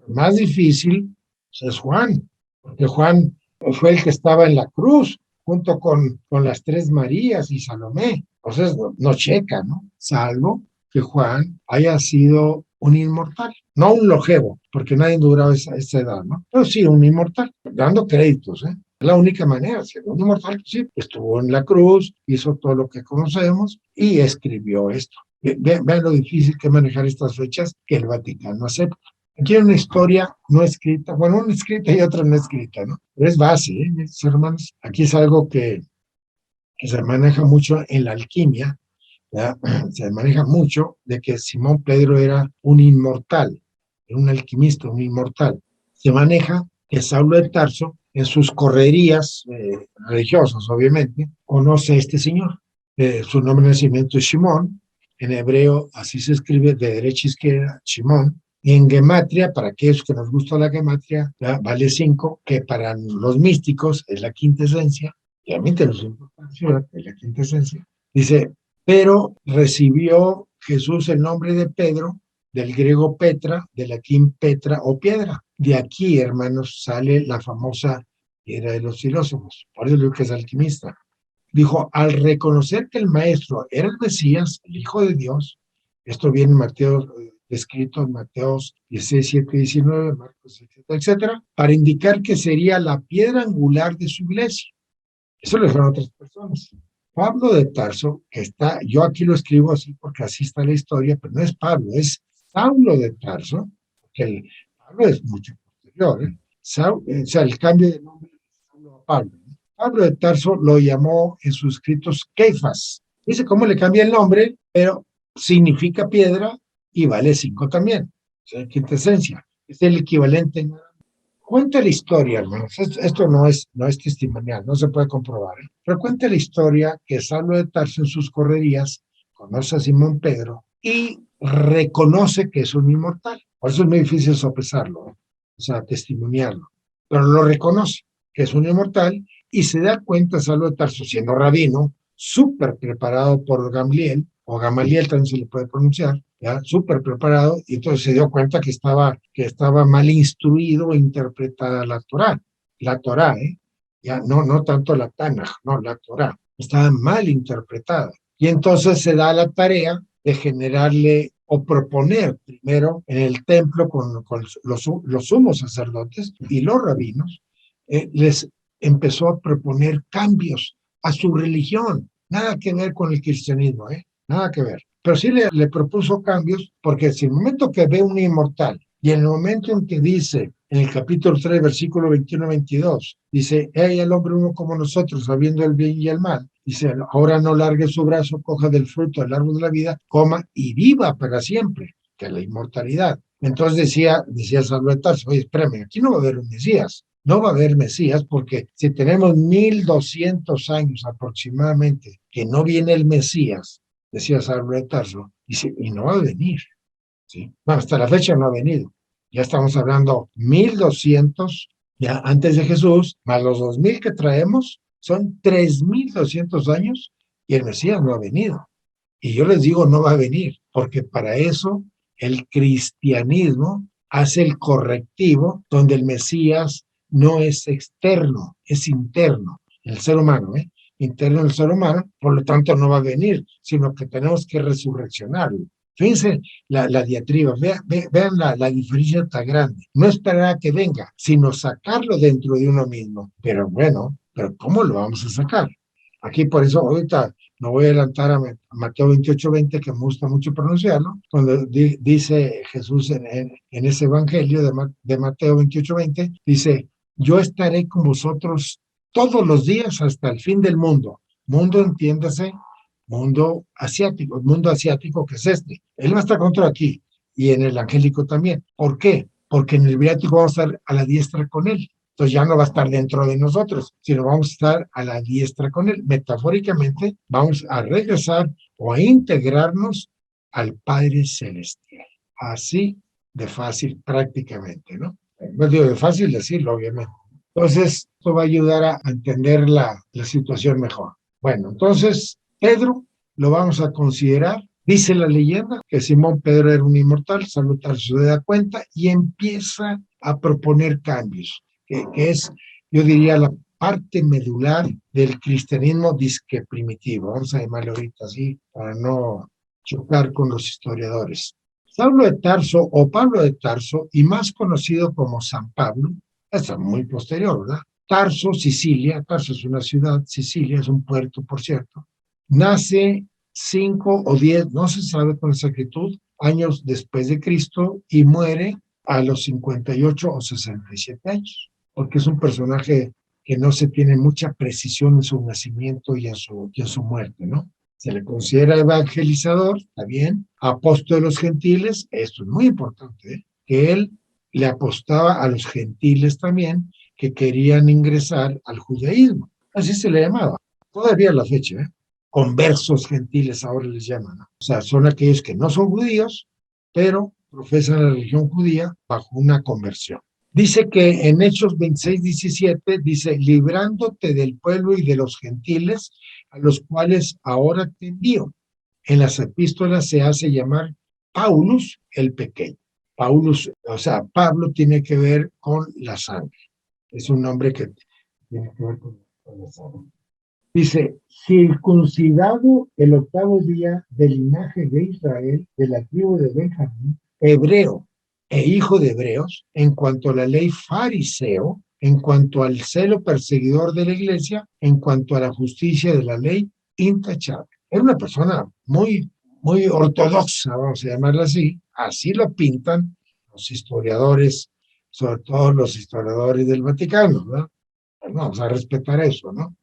Más difícil es Juan, porque Juan fue el que estaba en la cruz junto con las tres Marías y Salomé. Entonces no checa, ¿no? Salvo que Juan haya sido un inmortal, no un longevo, porque nadie duraba esa edad, ¿no? Pero sí un inmortal, dando créditos, ¿eh? Es la única manera, si un inmortal, sí, estuvo en la cruz, hizo todo lo que conocemos y escribió esto. Vean lo difícil que es manejar estas fechas que el Vaticano acepta. Aquí hay una historia no escrita, bueno, una escrita y otra no escrita, ¿no? Pero es base, mis hermanos. Aquí es algo que se maneja mucho en la alquimia, ¿ya? Se maneja mucho de que Simón Pedro era un inmortal, era un alquimista, un inmortal. Se maneja que Saulo de Tarso, en sus correrías religiosas, obviamente, conoce a este señor. Su nombre de nacimiento es Simón, en hebreo así se escribe de derecha a izquierda, Shimón, y en gematria, para aquellos que nos gusta la gematria, vale 5, que para los místicos es la quinta esencia, y a mí te los importancia, es la quinta esencia. Dice, pero recibió Jesús el nombre de Pedro, del griego Petra, de latín Petra o piedra. De aquí, hermanos, sale la famosa piedra de los filósofos. Por eso digo que es alquimista. Dijo, al reconocer que el maestro era el Mesías, el Hijo de Dios, esto viene en Mateo, escrito en Mateo 16, 7, 19, Marcos, etcétera, etcétera, para indicar que sería la piedra angular de su iglesia. Eso lo dijeron otras personas. Pablo de Tarso, que está, yo aquí lo escribo así porque así está la historia, pero no es Pablo, es Saulo de Tarso, que Pablo es mucho posterior, ¿eh? O sea, el cambio de nombre de Saulo a Pablo. Pablo de Tarso lo llamó en sus escritos Keifas. Dice cómo le cambia el nombre, pero significa piedra y vale 5 también. O sea, quinta esencia. Es el equivalente. Cuenta la historia, hermanos. Esto no es testimonial, no se puede comprobar, ¿eh? Pero cuenta la historia que Saulo de Tarso en sus correrías conoce a Simón Pedro y reconoce que es un inmortal. Por eso es muy difícil sopesarlo, ¿eh? O sea, testimoniarlo. Pero lo reconoce que es un inmortal y se da cuenta Saulo de Tarso, siendo rabino, súper preparado por Gamaliel, o Gamaliel también se le puede pronunciar, ¿ya? Súper preparado, y entonces se dio cuenta que estaba mal instruido e interpretada la Torá, ¿eh? Ya, no tanto la Tanaj, no, la Torá, estaba mal interpretada. Y entonces se da la tarea de generarle o proponer primero en el templo con los sumos sacerdotes y los rabinos, les empezó a proponer cambios a su religión, nada que ver con el cristianismo, nada que ver. Pero sí le propuso cambios, porque si en el momento que ve un inmortal y en el momento en que dice, en el capítulo 3, versículo 21-22, dice, hey, el hombre uno como nosotros, sabiendo el bien y el mal, dice, ahora no largue su brazo, coja del fruto del árbol de la vida, coma y viva para siempre, que es la inmortalidad. Entonces decía Saulo de Tarso, oye, espérame, aquí no va a haber un Mesías, no va a haber Mesías, porque si tenemos 1200 años aproximadamente que no viene el Mesías, decía Saulo de Tarso, dice, y no va a venir, ¿sí? Bueno, hasta la fecha no ha venido. Ya estamos hablando 1200, ya antes de Jesús, más los 2000 que traemos, son 3200 años y el Mesías no ha venido. Y yo les digo, no va a venir, porque para eso el cristianismo hace el correctivo donde el Mesías no es externo, es interno, el ser humano, interno del ser humano, por lo tanto no va a venir, sino que tenemos que resurreccionarlo. Fíjense la diatriba, vean la diferencia tan grande. No esperar a que venga, sino sacarlo dentro de uno mismo. Pero bueno, pero ¿cómo lo vamos a sacar? Aquí por eso ahorita me voy a adelantar a Mateo 28:20, que me gusta mucho pronunciarlo, cuando dice Jesús en ese evangelio de Mateo 28:20, dice, yo estaré con vosotros todos los días hasta el fin del mundo. Mundo, entiéndase, el mundo asiático que es este. Él va a estar con nosotros aquí y en el angélico también. ¿Por qué? Porque en el viático vamos a estar a la diestra con él. Entonces ya no va a estar dentro de nosotros, sino vamos a estar a la diestra con él. Metafóricamente, vamos a regresar o a integrarnos al Padre Celestial. Así de fácil prácticamente, ¿no? No digo de fácil decirlo, obviamente. Entonces, esto va a ayudar a entender la situación mejor. Bueno, entonces, Pedro lo vamos a considerar. Dice la leyenda que Simón Pedro era un inmortal, Saulo de Tarso se da cuenta y empieza a proponer cambios, que es, yo diría, la parte medular del cristianismo disque primitivo. Vamos a llamarlo ahorita así para no chocar con los historiadores. Saulo de Tarso o Pablo de Tarso, y más conocido como San Pablo, es muy posterior, ¿verdad? Tarso, Sicilia, Tarso es una ciudad, Sicilia es un puerto, por cierto, nace 5 o 10, no se sabe con exactitud, años después de Cristo y muere a los 58 o 67 años, porque es un personaje que no se tiene mucha precisión en su nacimiento y en su muerte, ¿no? Se le considera evangelizador, está bien, apóstol de los gentiles, esto es muy importante, que él le apostaba a los gentiles también que querían ingresar al judaísmo, así se le llamaba, todavía a la fecha, conversos gentiles, ahora les llaman, ¿no? O sea, son aquellos que no son judíos, pero profesan la religión judía bajo una conversión. Dice que en Hechos 26:17, dice, librándote del pueblo y de los gentiles, a los cuales ahora te envío. En las epístolas se hace llamar Paulus el pequeño. Paulus, o sea, Pablo tiene que ver con la sangre. Es un nombre que tiene que ver con la sangre. Dice, circuncidado el 8º día del linaje de Israel, de la tribu de Benjamín, hebreo e hijo de hebreos, en cuanto a la ley fariseo, en cuanto al celo perseguidor de la iglesia, en cuanto a la justicia de la ley, intachable. Era una persona muy ortodoxa, vamos a llamarla así lo pintan los historiadores, sobre todo los historiadores del Vaticano, ¿verdad? Vamos a respetar eso, ¿no?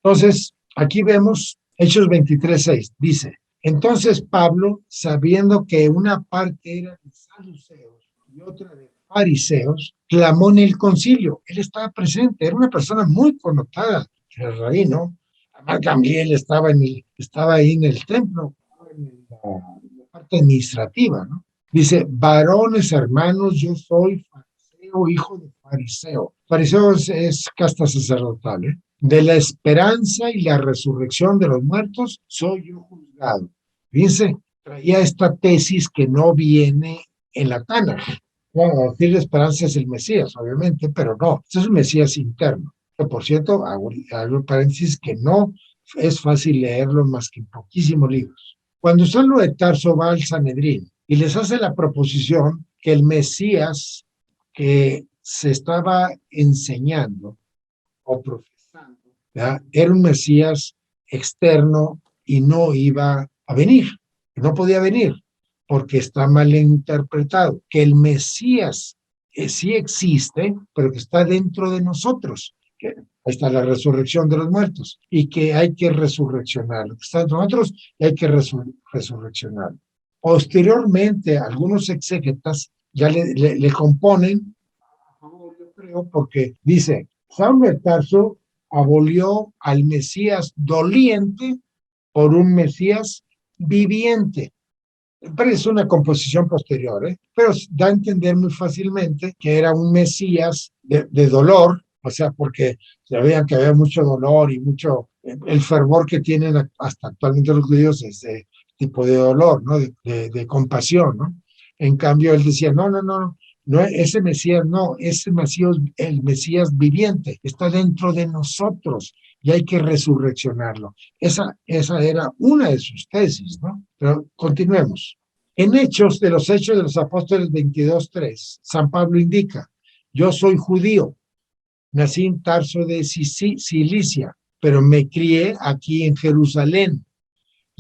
Entonces, aquí vemos Hechos 23:6, dice, entonces Pablo, sabiendo que una parte era de saduceos y otra de fariseos, clamó en el concilio. Él estaba presente, era una persona muy connotada, el rabino. Además, Gamliel estaba ahí en el templo, en la parte administrativa, ¿no? Dice, varones hermanos, yo soy fariseo, hijo de fariseo. Fariseo es casta sacerdotal, ¿eh? De la esperanza y la resurrección de los muertos, soy yo juzgado. Fíjense, traía esta tesis que no viene en la Tanaj. Bueno, decir la esperanza es el Mesías, obviamente, pero no, este es un Mesías interno. Que por cierto, hago un paréntesis que no es fácil leerlo más que en poquísimos libros. Cuando Saulo de Tarso va al Sanedrín y les hace la proposición que el Mesías que se estaba enseñando o profesando, ¿verdad? Era un Mesías externo y no iba a venir, no podía venir, porque está mal interpretado, que el Mesías sí existe, pero que está dentro de nosotros, que ahí está la resurrección de los muertos, y que hay que resurreccionarlo, que está dentro de nosotros y hay que resurreccionarlo. Posteriormente, algunos exégetas ya le componen, yo creo, porque dice, Saulo de Tarso abolió al Mesías doliente por un Mesías viviente. Pero es una composición posterior, ¿eh? Pero da a entender muy fácilmente que era un Mesías de dolor, o sea, porque se veían que había mucho dolor y mucho, el fervor que tienen hasta actualmente los judíos es de tipo de dolor, ¿no? De compasión, ¿no? En cambio, él decía, no, ese Mesías no, ese Mesías, el Mesías viviente, está dentro de nosotros y hay que resurreccionarlo. Esa era una de sus tesis, ¿no? Pero continuemos. En Hechos de los Apóstoles 22:3, San Pablo indica, yo soy judío, nací en Tarso de Cilicia, pero me crié aquí en Jerusalén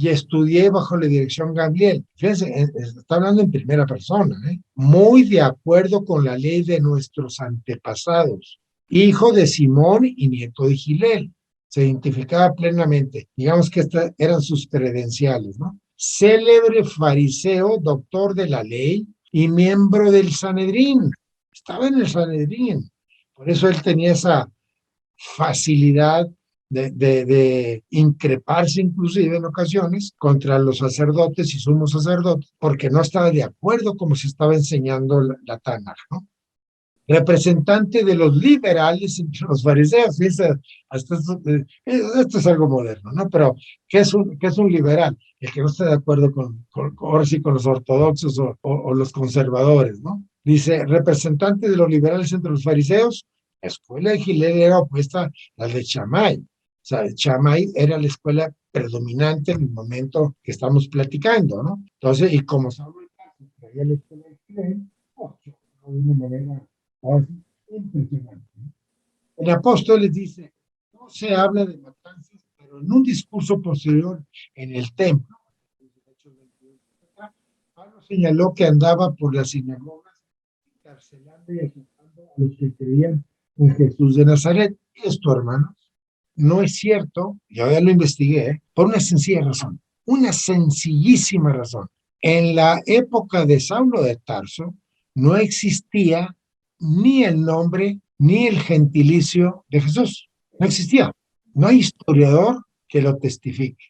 y estudié bajo la dirección Gamliel. Fíjense, está hablando en primera persona, ¿eh? Muy de acuerdo con la ley de nuestros antepasados, hijo de Simón y nieto de Gilel. Se identificaba plenamente. Digamos que estas eran sus credenciales, ¿no? Célebre fariseo, doctor de la ley y miembro del Sanedrín. Estaba en el Sanedrín. Por eso él tenía esa facilidad de increparse inclusive en ocasiones contra los sacerdotes y sumos sacerdotes, porque no estaba de acuerdo como se estaba enseñando la Tanaj, ¿no? Representante de los liberales entre los fariseos, hasta esto es algo moderno, ¿no? Pero, ¿qué es un liberal? El que no está de acuerdo ahora sí, con los ortodoxos o los conservadores, ¿no? Dice, representante de los liberales entre los fariseos, la escuela de Gilel era opuesta a la de Shammai. O sea, Shammai era la escuela predominante en el momento que estamos platicando, ¿no? Entonces, y como Saulo de Tarso traía la escuela de Gilel, de una manera impresionante. El apóstol les dice, no se habla de matanzas, pero en un discurso posterior en el templo, Pablo señaló que andaba por las sinagogas encarcelando y azotando a los que creían en Jesús de Nazaret. Esto, hermanos, no es cierto, yo ya lo investigué, por una sencilla razón, una sencillísima razón. En la época de Saulo de Tarso no existía ni el nombre ni el gentilicio de Jesús. No existía. No hay historiador que lo testifique.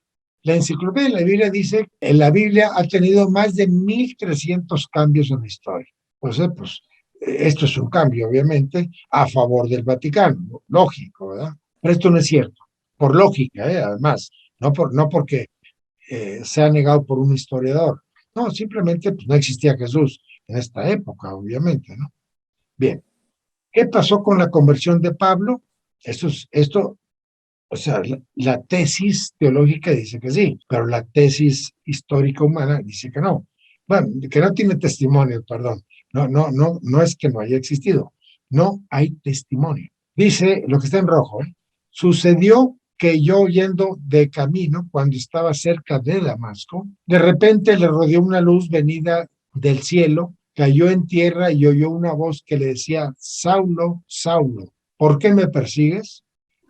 La enciclopedia de la Biblia dice que la Biblia ha tenido más de 1.300 cambios en la historia. Entonces, pues, esto es un cambio, obviamente, a favor del Vaticano, lógico, ¿verdad? Pero esto no es cierto, por lógica, además, no porque sea negado por un historiador. No, simplemente pues, no existía Jesús en esta época, obviamente, ¿no? Bien, ¿qué pasó con la conversión de Pablo? Esto, o sea, la tesis teológica dice que sí, pero la tesis histórica humana dice que no. Bueno, que no tiene testimonio, perdón. No es que no haya existido. No hay testimonio. Dice lo que está en rojo, ¿eh? Sucedió que yo yendo de camino, cuando estaba cerca de Damasco, de repente le rodeó una luz venida del cielo, cayó en tierra y oyó una voz que le decía, Saulo, Saulo, ¿por qué me persigues?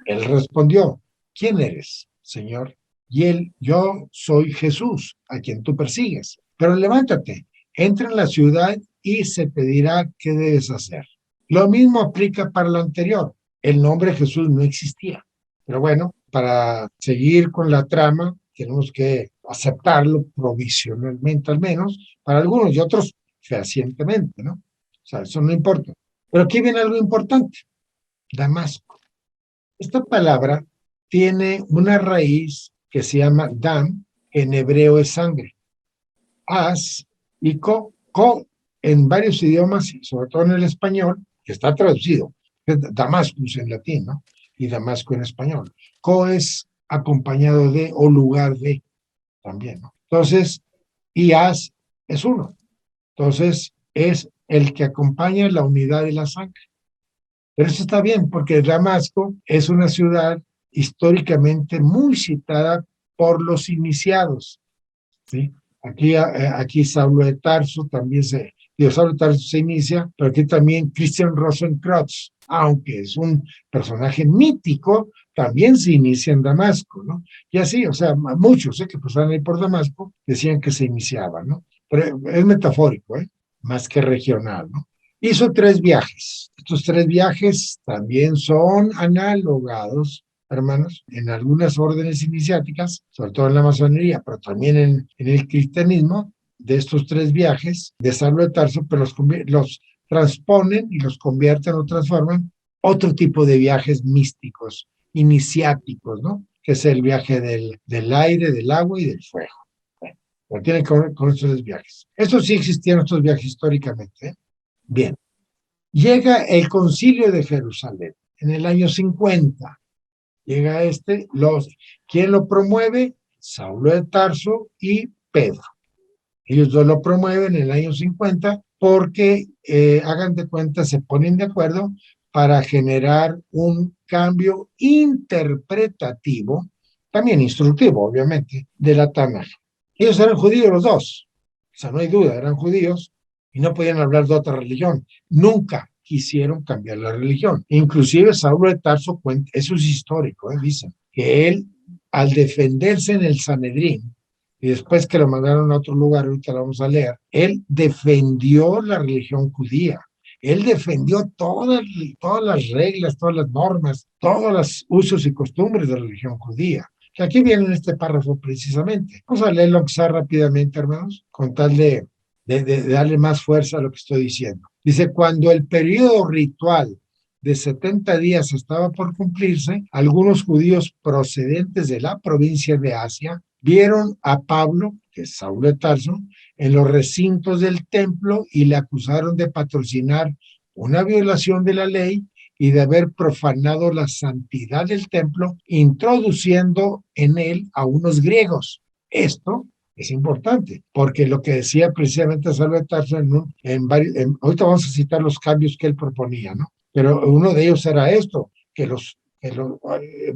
Él respondió, ¿quién eres, Señor? Y él, yo soy Jesús, a quien tú persigues. Pero levántate, entra en la ciudad y se te dirá qué debes hacer. Lo mismo aplica para lo anterior. El nombre Jesús no existía. Pero bueno, para seguir con la trama, tenemos que aceptarlo provisionalmente al menos, para algunos y otros fehacientemente, ¿no? O sea, eso no importa. Pero aquí viene algo importante, Damasco. Esta palabra tiene una raíz que se llama dam, que en hebreo es sangre, as y ko en varios idiomas, y sobre todo en el español, que está traducido, es Damascus en latín, ¿no? Y Damasco en español. Co es acompañado de o lugar de también, ¿no? Entonces, y as es uno. Entonces, es el que acompaña la unidad de la sangre. Pero eso está bien, porque Damasco es una ciudad históricamente muy citada por los iniciados, ¿sí? Aquí Saulo de Tarso también Saulo de Tarso se inicia, pero aquí también Christian Rosenkreuz, aunque es un personaje mítico, también se inicia en Damasco, ¿no? Y así, o sea, muchos que pasaban ahí por Damasco decían que se iniciaban, ¿no? Pero es metafórico, más que regional, ¿no? Hizo 3 viajes. Estos 3 viajes también son analogados, hermanos, en algunas órdenes iniciáticas, sobre todo en la masonería, pero también en el cristianismo, de estos 3 viajes de Saulo de Tarso, pero los transponen y los convierten o transforman otro tipo de viajes místicos, iniciáticos, ¿no? Que es el viaje del aire, del agua y del fuego. Bueno, tienen que ver con estos 3 viajes. Estos sí existieron, estos viajes históricamente, ¿eh? Bien, llega el concilio de Jerusalén en el año 50. Llega ¿quién lo promueve? Saulo de Tarso y Pedro. Ellos dos lo promueven en el año 50 porque, hagan de cuenta, se ponen de acuerdo para generar un cambio interpretativo, también instructivo, obviamente, de la Tanaj. Ellos eran judíos los dos, o sea, no hay duda, eran judíos y no podían hablar de otra religión. Nunca quisieron cambiar la religión. Inclusive Saulo de Tarso cuenta, eso es histórico, dicen, que él, al defenderse en el Sanedrín, y después que lo mandaron a otro lugar, ahorita lo vamos a leer, él defendió la religión judía. Él defendió todas las reglas, todas las normas, todos los usos y costumbres de la religión judía. Que aquí viene en este párrafo precisamente. Vamos a leerlo quizá rápidamente, hermanos, con tal de darle más fuerza a lo que estoy diciendo. Dice, cuando el periodo ritual de 70 días estaba por cumplirse, algunos judíos procedentes de la provincia de Asia vieron a Pablo, que es Saulo de Tarso, en los recintos del templo y le acusaron de patrocinar una violación de la ley y de haber profanado la santidad del templo, introduciendo en él a unos griegos. Esto es importante, porque lo que decía precisamente Saulo de Tarso ahorita vamos a citar los cambios que él proponía, ¿no? Pero uno de ellos era esto, que los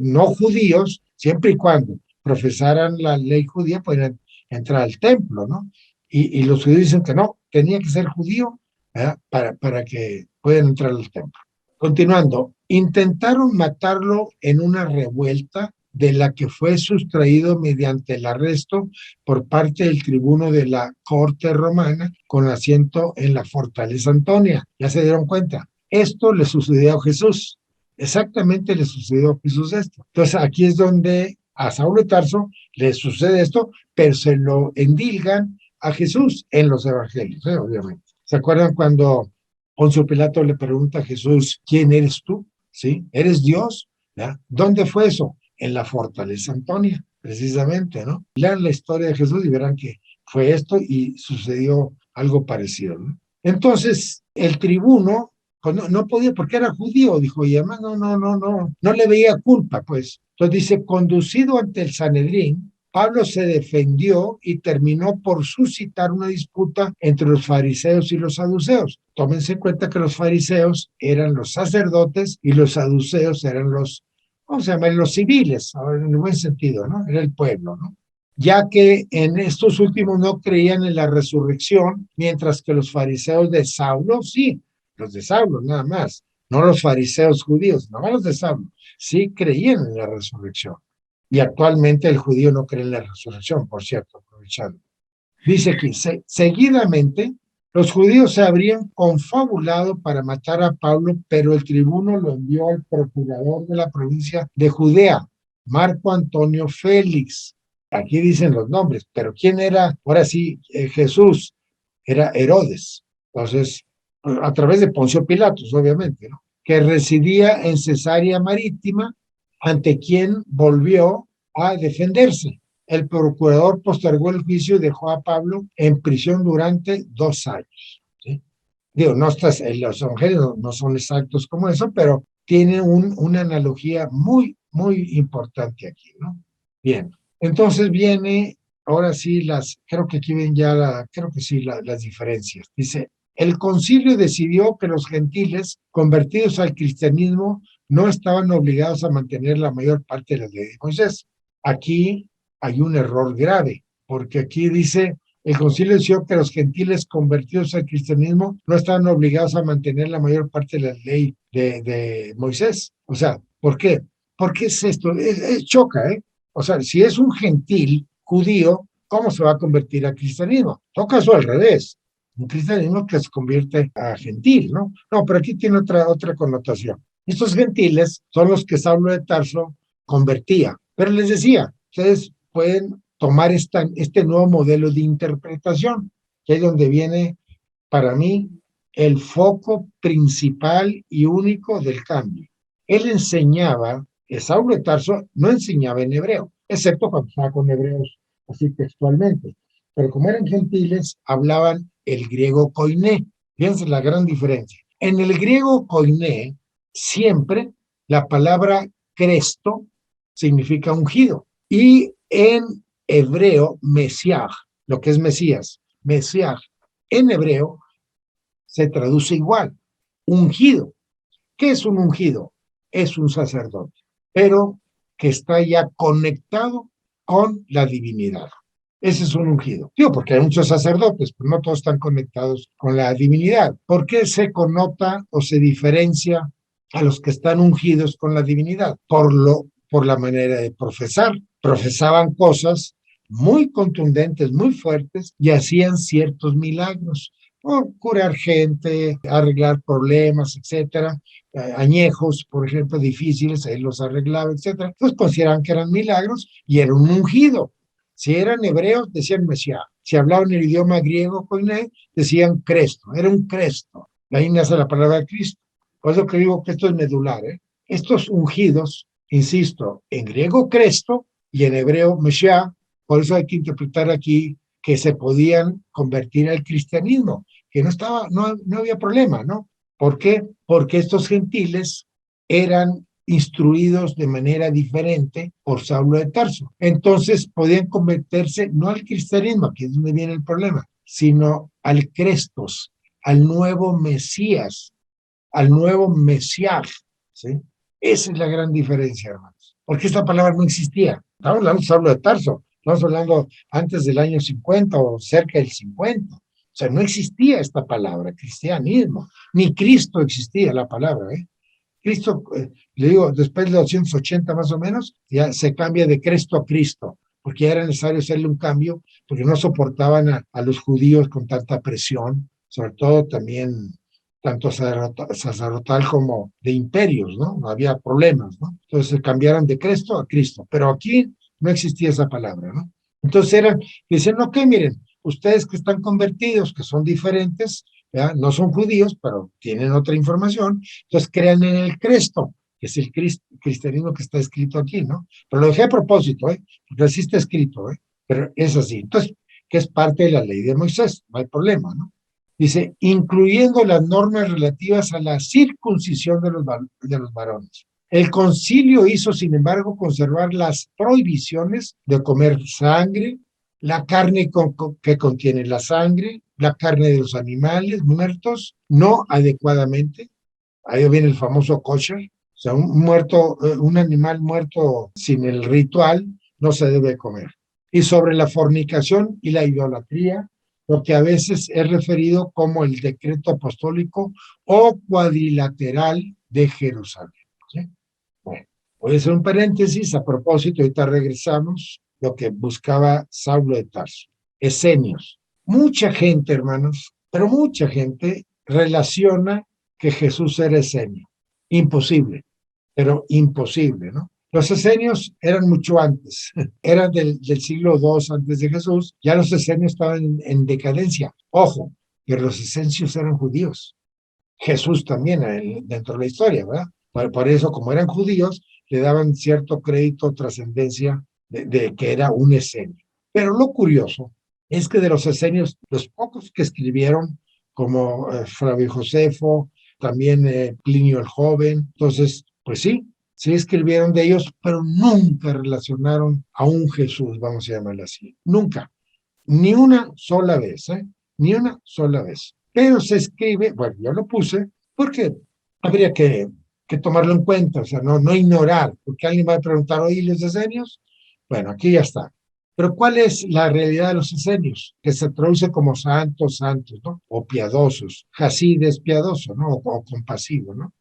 no judíos, siempre y cuando profesaran la ley judía, podían entrar al templo, ¿no? Y los judíos dicen que no, tenía que ser judío, ¿verdad? Para que puedan entrar al templo. Continuando, intentaron matarlo en una revuelta de la que fue sustraído mediante el arresto por parte del tribuno de la corte romana con asiento en la fortaleza Antonia. ¿Ya se dieron cuenta? Esto le sucedió a Jesús. Exactamente le sucedió a Jesús esto. Entonces aquí es donde A Saulo de Tarso le sucede esto, pero se lo endilgan a Jesús en los evangelios, obviamente. ¿Se acuerdan cuando Poncio Pilato le pregunta a Jesús, ¿quién eres tú? ¿Sí? ¿Eres Dios? ¿Ya? ¿Dónde fue eso? En la fortaleza Antonia, precisamente, ¿no? Lean la historia de Jesús y verán que fue esto y sucedió algo parecido, ¿no? Entonces, el tribuno pues no podía porque era judío, dijo, y además no le veía culpa, pues. Entonces dice, conducido ante el Sanedrín, Pablo se defendió y terminó por suscitar una disputa entre los fariseos y los saduceos. Tómense en cuenta que los fariseos eran los sacerdotes y los saduceos eran los, ¿cómo se llama? Los civiles, en el buen sentido, ¿no? Era el pueblo, ¿no? Ya que en estos últimos no creían en la resurrección, mientras que los fariseos de Saulo sí, los de Saulo nada más, no los fariseos judíos, nada más los de Saulo, sí creían en la resurrección. Y actualmente el judío no cree en la resurrección, por cierto, aprovechando. Dice aquí, seguidamente los judíos se habrían confabulado para matar a Pablo, pero el tribuno lo envió al procurador de la provincia de Judea, Marco Antonio Félix. Aquí dicen los nombres, pero ¿quién era? Ahora sí, Jesús era Herodes. Entonces, a través de Poncio Pilatos, obviamente, ¿no? Que residía en Cesarea Marítima, ante quien volvió a defenderse. El procurador postergó el juicio y dejó a Pablo en prisión durante 2 años. ¿Sí? Digo, los evangelios no son exactos como eso, pero tiene una analogía muy importante aquí, ¿no? Bien, entonces viene, ahora sí, creo que aquí ven ya, creo que sí, las diferencias. Dice, el concilio decidió que los gentiles convertidos al cristianismo no estaban obligados a mantener la mayor parte de la ley de Moisés. Aquí hay un error grave, porque aquí dice, el concilio decidió que los gentiles convertidos al cristianismo no estaban obligados a mantener la mayor parte de la ley de Moisés. O sea, ¿por qué? ¿Por qué es esto? Choca, ¿eh? O sea, si es un gentil judío, ¿cómo se va a convertir al cristianismo? En todo caso, al revés. Un cristianismo que se convierte a gentil, ¿no? No, pero aquí tiene otra connotación. Estos gentiles son los que Saulo de Tarso convertía. Pero les decía, ustedes pueden tomar este nuevo modelo de interpretación, que es donde viene, para mí, el foco principal y único del cambio. Él enseñaba, Saulo de Tarso no enseñaba en hebreo, excepto cuando estaba con hebreos así textualmente. Pero como eran gentiles, hablaban el griego koiné. Fíjense la gran diferencia. En el griego koiné, siempre la palabra Cristo significa ungido. Y en hebreo, Mesiaj, lo que es Mesías, Mesiaj, en hebreo se traduce igual, ungido. ¿Qué es un ungido? Es un sacerdote, pero que está ya conectado con la divinidad. Ese es un ungido. Digo, porque hay muchos sacerdotes, pero no todos están conectados con la divinidad. ¿Por qué se connota o se diferencia a los que están ungidos con la divinidad? Por la manera de profesar. Profesaban cosas muy contundentes, muy fuertes, y hacían ciertos milagros. Por curar gente, arreglar problemas, etcétera, añejos, por ejemplo, difíciles, él los arreglaba, etcétera. Entonces consideraban que eran milagros y era un ungido. Si eran hebreos, decían Mesías. Si hablaban el idioma griego, koiné, decían Cristo. Era un Cristo. De ahí nace la palabra Cristo. Por eso que digo que esto es medular, ¿eh? Estos ungidos, insisto, en griego Cristo y en hebreo Mesías, por eso hay que interpretar aquí que se podían convertir al cristianismo, que no había problema, ¿no? ¿Por qué? Porque estos gentiles eran instruidos de manera diferente por Saulo de Tarso. Entonces podían convertirse no al cristianismo, aquí es donde viene el problema, sino al Crestos, al nuevo Mesías, al nuevo Mesías, ¿sí? Esa es la gran diferencia, hermanos. Porque esta palabra no existía. Estamos hablando de Saulo de Tarso, estamos hablando antes del año 50 o cerca del 50. O sea, no existía esta palabra, cristianismo, ni Cristo existía la palabra, ¿eh? Cristo, le digo, después de 280 más o menos, ya se cambia de Cristo a Cristo, porque ya era necesario hacerle un cambio, porque no soportaban a los judíos con tanta presión, sobre todo también tanto sacerdotal como de imperios, ¿no? No había problemas, ¿no? Entonces se cambiaron de Cristo a Cristo. Pero aquí no existía esa palabra, ¿no? Entonces dicen, ok, miren, ustedes que están convertidos, que son diferentes, ¿verdad? No son judíos, pero tienen otra información, entonces crean en el Cristo, que es el cristianismo que está escrito aquí, ¿no? Pero lo dejé a propósito, ¿eh? Porque así está escrito, ¿eh? Pero es así. Entonces, que es parte de la ley de Moisés, no hay problema, ¿no? Dice, incluyendo las normas relativas a la circuncisión de los varones. El concilio hizo, sin embargo, conservar las prohibiciones de comer sangre, la carne que contiene la sangre, la carne de los animales muertos, no adecuadamente. Ahí viene el famoso kosher, o sea, un animal muerto sin el ritual no se debe comer. Y sobre la fornicación y la idolatría, lo que a veces es referido como el decreto apostólico o cuadrilateral de Jerusalén. ¿Sí? Bueno, voy a hacer un paréntesis a propósito, ahorita regresamos, lo que buscaba Saulo de Tarso. Esenios. Mucha gente, hermanos, pero mucha gente relaciona que Jesús era esenio. Imposible, pero imposible, ¿no? Los esenios eran mucho antes, eran del siglo II antes de Jesús, ya los esenios estaban en decadencia. Ojo, pero los esenios eran judíos. Jesús también dentro de la historia, ¿verdad? Por eso, como eran judíos, le daban cierto crédito, trascendencia de que era un esenio. Pero lo curioso es que de los esenios, los pocos que escribieron, como Flavio Josefo, también Plinio el Joven, entonces, pues sí escribieron de ellos, pero nunca relacionaron a un Jesús, vamos a llamarlo así. Nunca. Ni una sola vez, ¿eh? Ni una sola vez. Pero se escribe, bueno, yo lo puse porque habría que tomarlo en cuenta, o sea, no ignorar, porque alguien va a preguntar, oye, ¿los esenios? Bueno, aquí ya está. Pero ¿cuál es la realidad de los esenios? Que se traduce como santos, ¿no? O piadosos. Hasid es piadoso, ¿no? O compasivo, ¿no?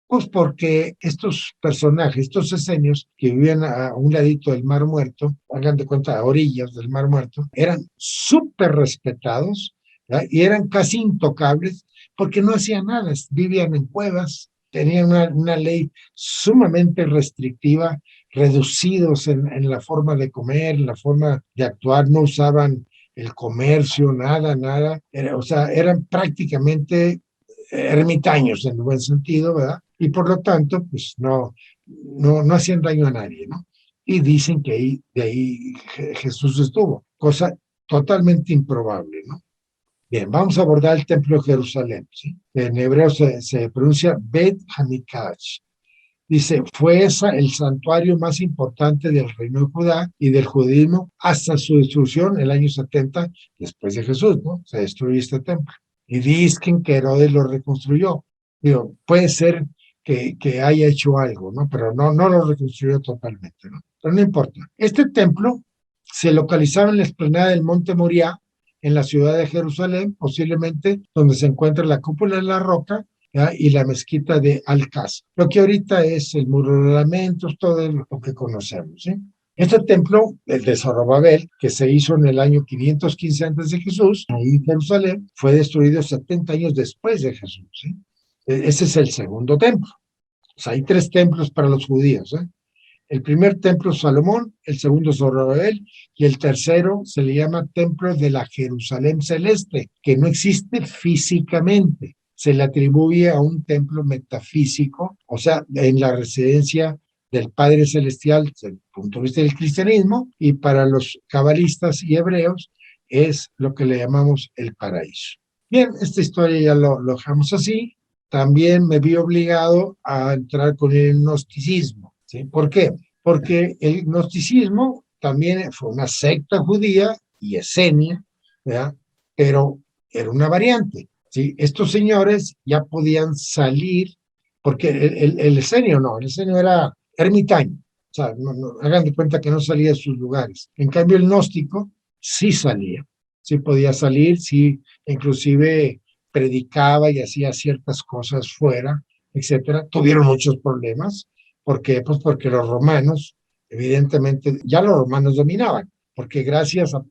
Pues porque estos personajes, estos esenios que vivían a un ladito del Mar Muerto, hagan de cuenta, a orillas del Mar Muerto, eran súper respetados, ¿verdad? Y eran casi intocables porque no hacían nada, vivían en cuevas, tenían una ley sumamente restrictiva, reducidos en la forma de comer, en la forma de actuar, no usaban el comercio, nada, o sea, eran prácticamente ermitaños en el buen sentido, ¿verdad? Y por lo tanto, pues no hacían daño a nadie, ¿no? Y dicen que de ahí Jesús estuvo, cosa totalmente improbable, ¿no? Bien, vamos a abordar el templo de Jerusalén, ¿sí? En hebreo se pronuncia Bet Hamikdash. Dice, fue esa el santuario más importante del reino de Judá y del judaísmo hasta su destrucción en el año 70 después de Jesús, ¿no? Se destruyó este templo. Y dicen que Herodes lo reconstruyó. Digo, puede ser que haya hecho algo, ¿no? Pero no lo reconstruyó totalmente, ¿no? Pero no importa. Este templo se localizaba en la explanada del Monte Moriah, en la ciudad de Jerusalén, posiblemente donde se encuentra la cúpula de la roca, ¿ya? Y la mezquita de Al-Aqsa, lo que ahorita es el muro de lamentos, todo lo que conocemos, ¿sí? Este templo, el de Zorobabel, que se hizo en el año 515 antes de Jesús, ahí en Jerusalén, fue destruido 70 años después de Jesús, ¿sí? Ese es el segundo templo. O sea, hay tres templos para los judíos, ¿eh? El primer templo es Salomón, el segundo es Zorobabel y el tercero se le llama Templo de la Jerusalén Celeste, que no existe físicamente. Se le atribuye a un templo metafísico, o sea, en la residencia del Padre Celestial desde el punto de vista del cristianismo, y para los cabalistas y hebreos es lo que le llamamos el paraíso. Bien, esta historia ya lo dejamos así. También me vi obligado a entrar con el gnosticismo. ¿Sí? ¿Por qué? Porque el gnosticismo también fue una secta judía y esenia, ¿verdad? Pero era una variante. ¿Sí? Estos señores ya podían salir, porque el esenio no, el esenio era ermitaño. O sea, hagan de cuenta que no salía de sus lugares. En cambio, el gnóstico sí salía, sí podía salir, sí, inclusive predicaba y hacía ciertas cosas fuera, etcétera. Tuvieron muchos problemas. ¿Por qué? Pues porque los romanos, evidentemente, ya los romanos dominaban, porque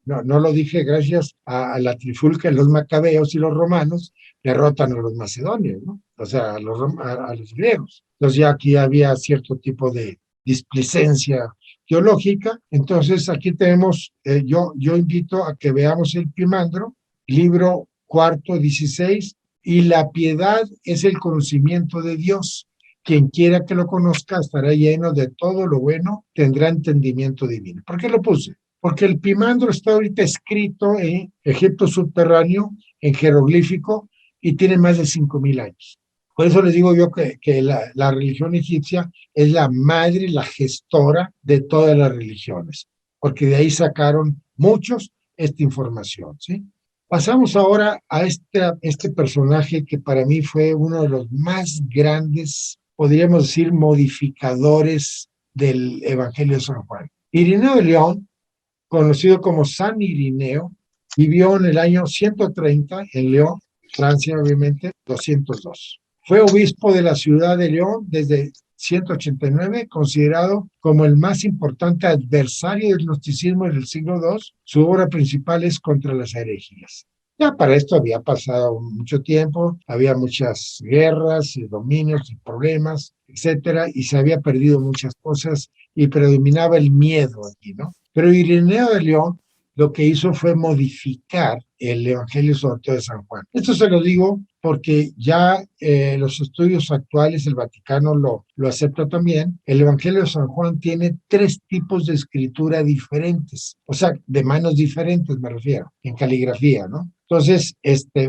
no lo dije, gracias a la trifulca de los macabeos y los romanos, derrotan a los macedonios, ¿no? O sea, a los griegos. Entonces ya aquí había cierto tipo de displicencia teológica. Entonces aquí tenemos, yo invito a que veamos el Primandro, libro cuarto 16, y la piedad es el conocimiento de Dios. Quien quiera que lo conozca estará lleno de todo lo bueno, tendrá entendimiento divino. ¿Por qué lo puse? Porque el Primandro está ahorita escrito en Egipto subterráneo, en jeroglífico, y tiene más de 5,000 años. Por eso les digo yo que la religión egipcia es la madre, la gestora de todas las religiones, porque de ahí sacaron muchos esta información, ¿sí? Pasamos ahora a este personaje que para mí fue uno de los más grandes, podríamos decir, modificadores del Evangelio de San Juan. Irineo de León, conocido como San Irineo, vivió en el año 130 en León, Francia, obviamente, 202. Fue obispo de la ciudad de León desde 189, considerado como el más importante adversario del gnosticismo del siglo II. Su obra principal es Contra las herejías. Ya para esto había pasado mucho tiempo, había muchas guerras y dominios y problemas, etcétera, y se había perdido muchas cosas y predominaba el miedo aquí, ¿no? Pero Ireneo de León lo que hizo fue modificar el Evangelio sobre todo de San Juan. Esto se lo digo porque ya los estudios actuales, el Vaticano lo acepta también. El Evangelio de San Juan tiene 3 tipos de escritura diferentes, o sea, de manos diferentes me refiero, en caligrafía, ¿no? Entonces,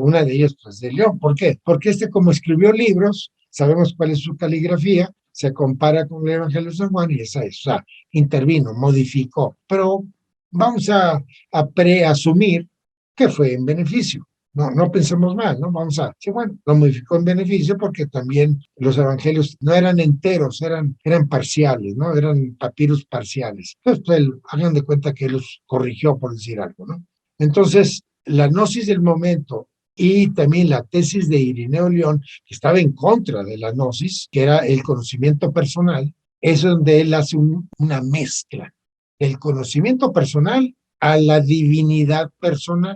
una de ellas pues de León. ¿Por qué? Porque como escribió libros, sabemos cuál es su caligrafía, se compara con el Evangelio de San Juan y esa es, o sea, intervino, modificó, pero vamos a preasumir que fue en beneficio. No pensemos mal, ¿no? Vamos a decir, bueno, lo modificó en beneficio porque también los evangelios no eran enteros, eran parciales, ¿no? Eran papiros parciales. Entonces, pues, hagan de cuenta que los corrigió, por decir algo, ¿no? Entonces, la gnosis del momento y también la tesis de Irineo León, que estaba en contra de la gnosis, que era el conocimiento personal, es donde él hace una mezcla del conocimimiento personal a la divinidad personal.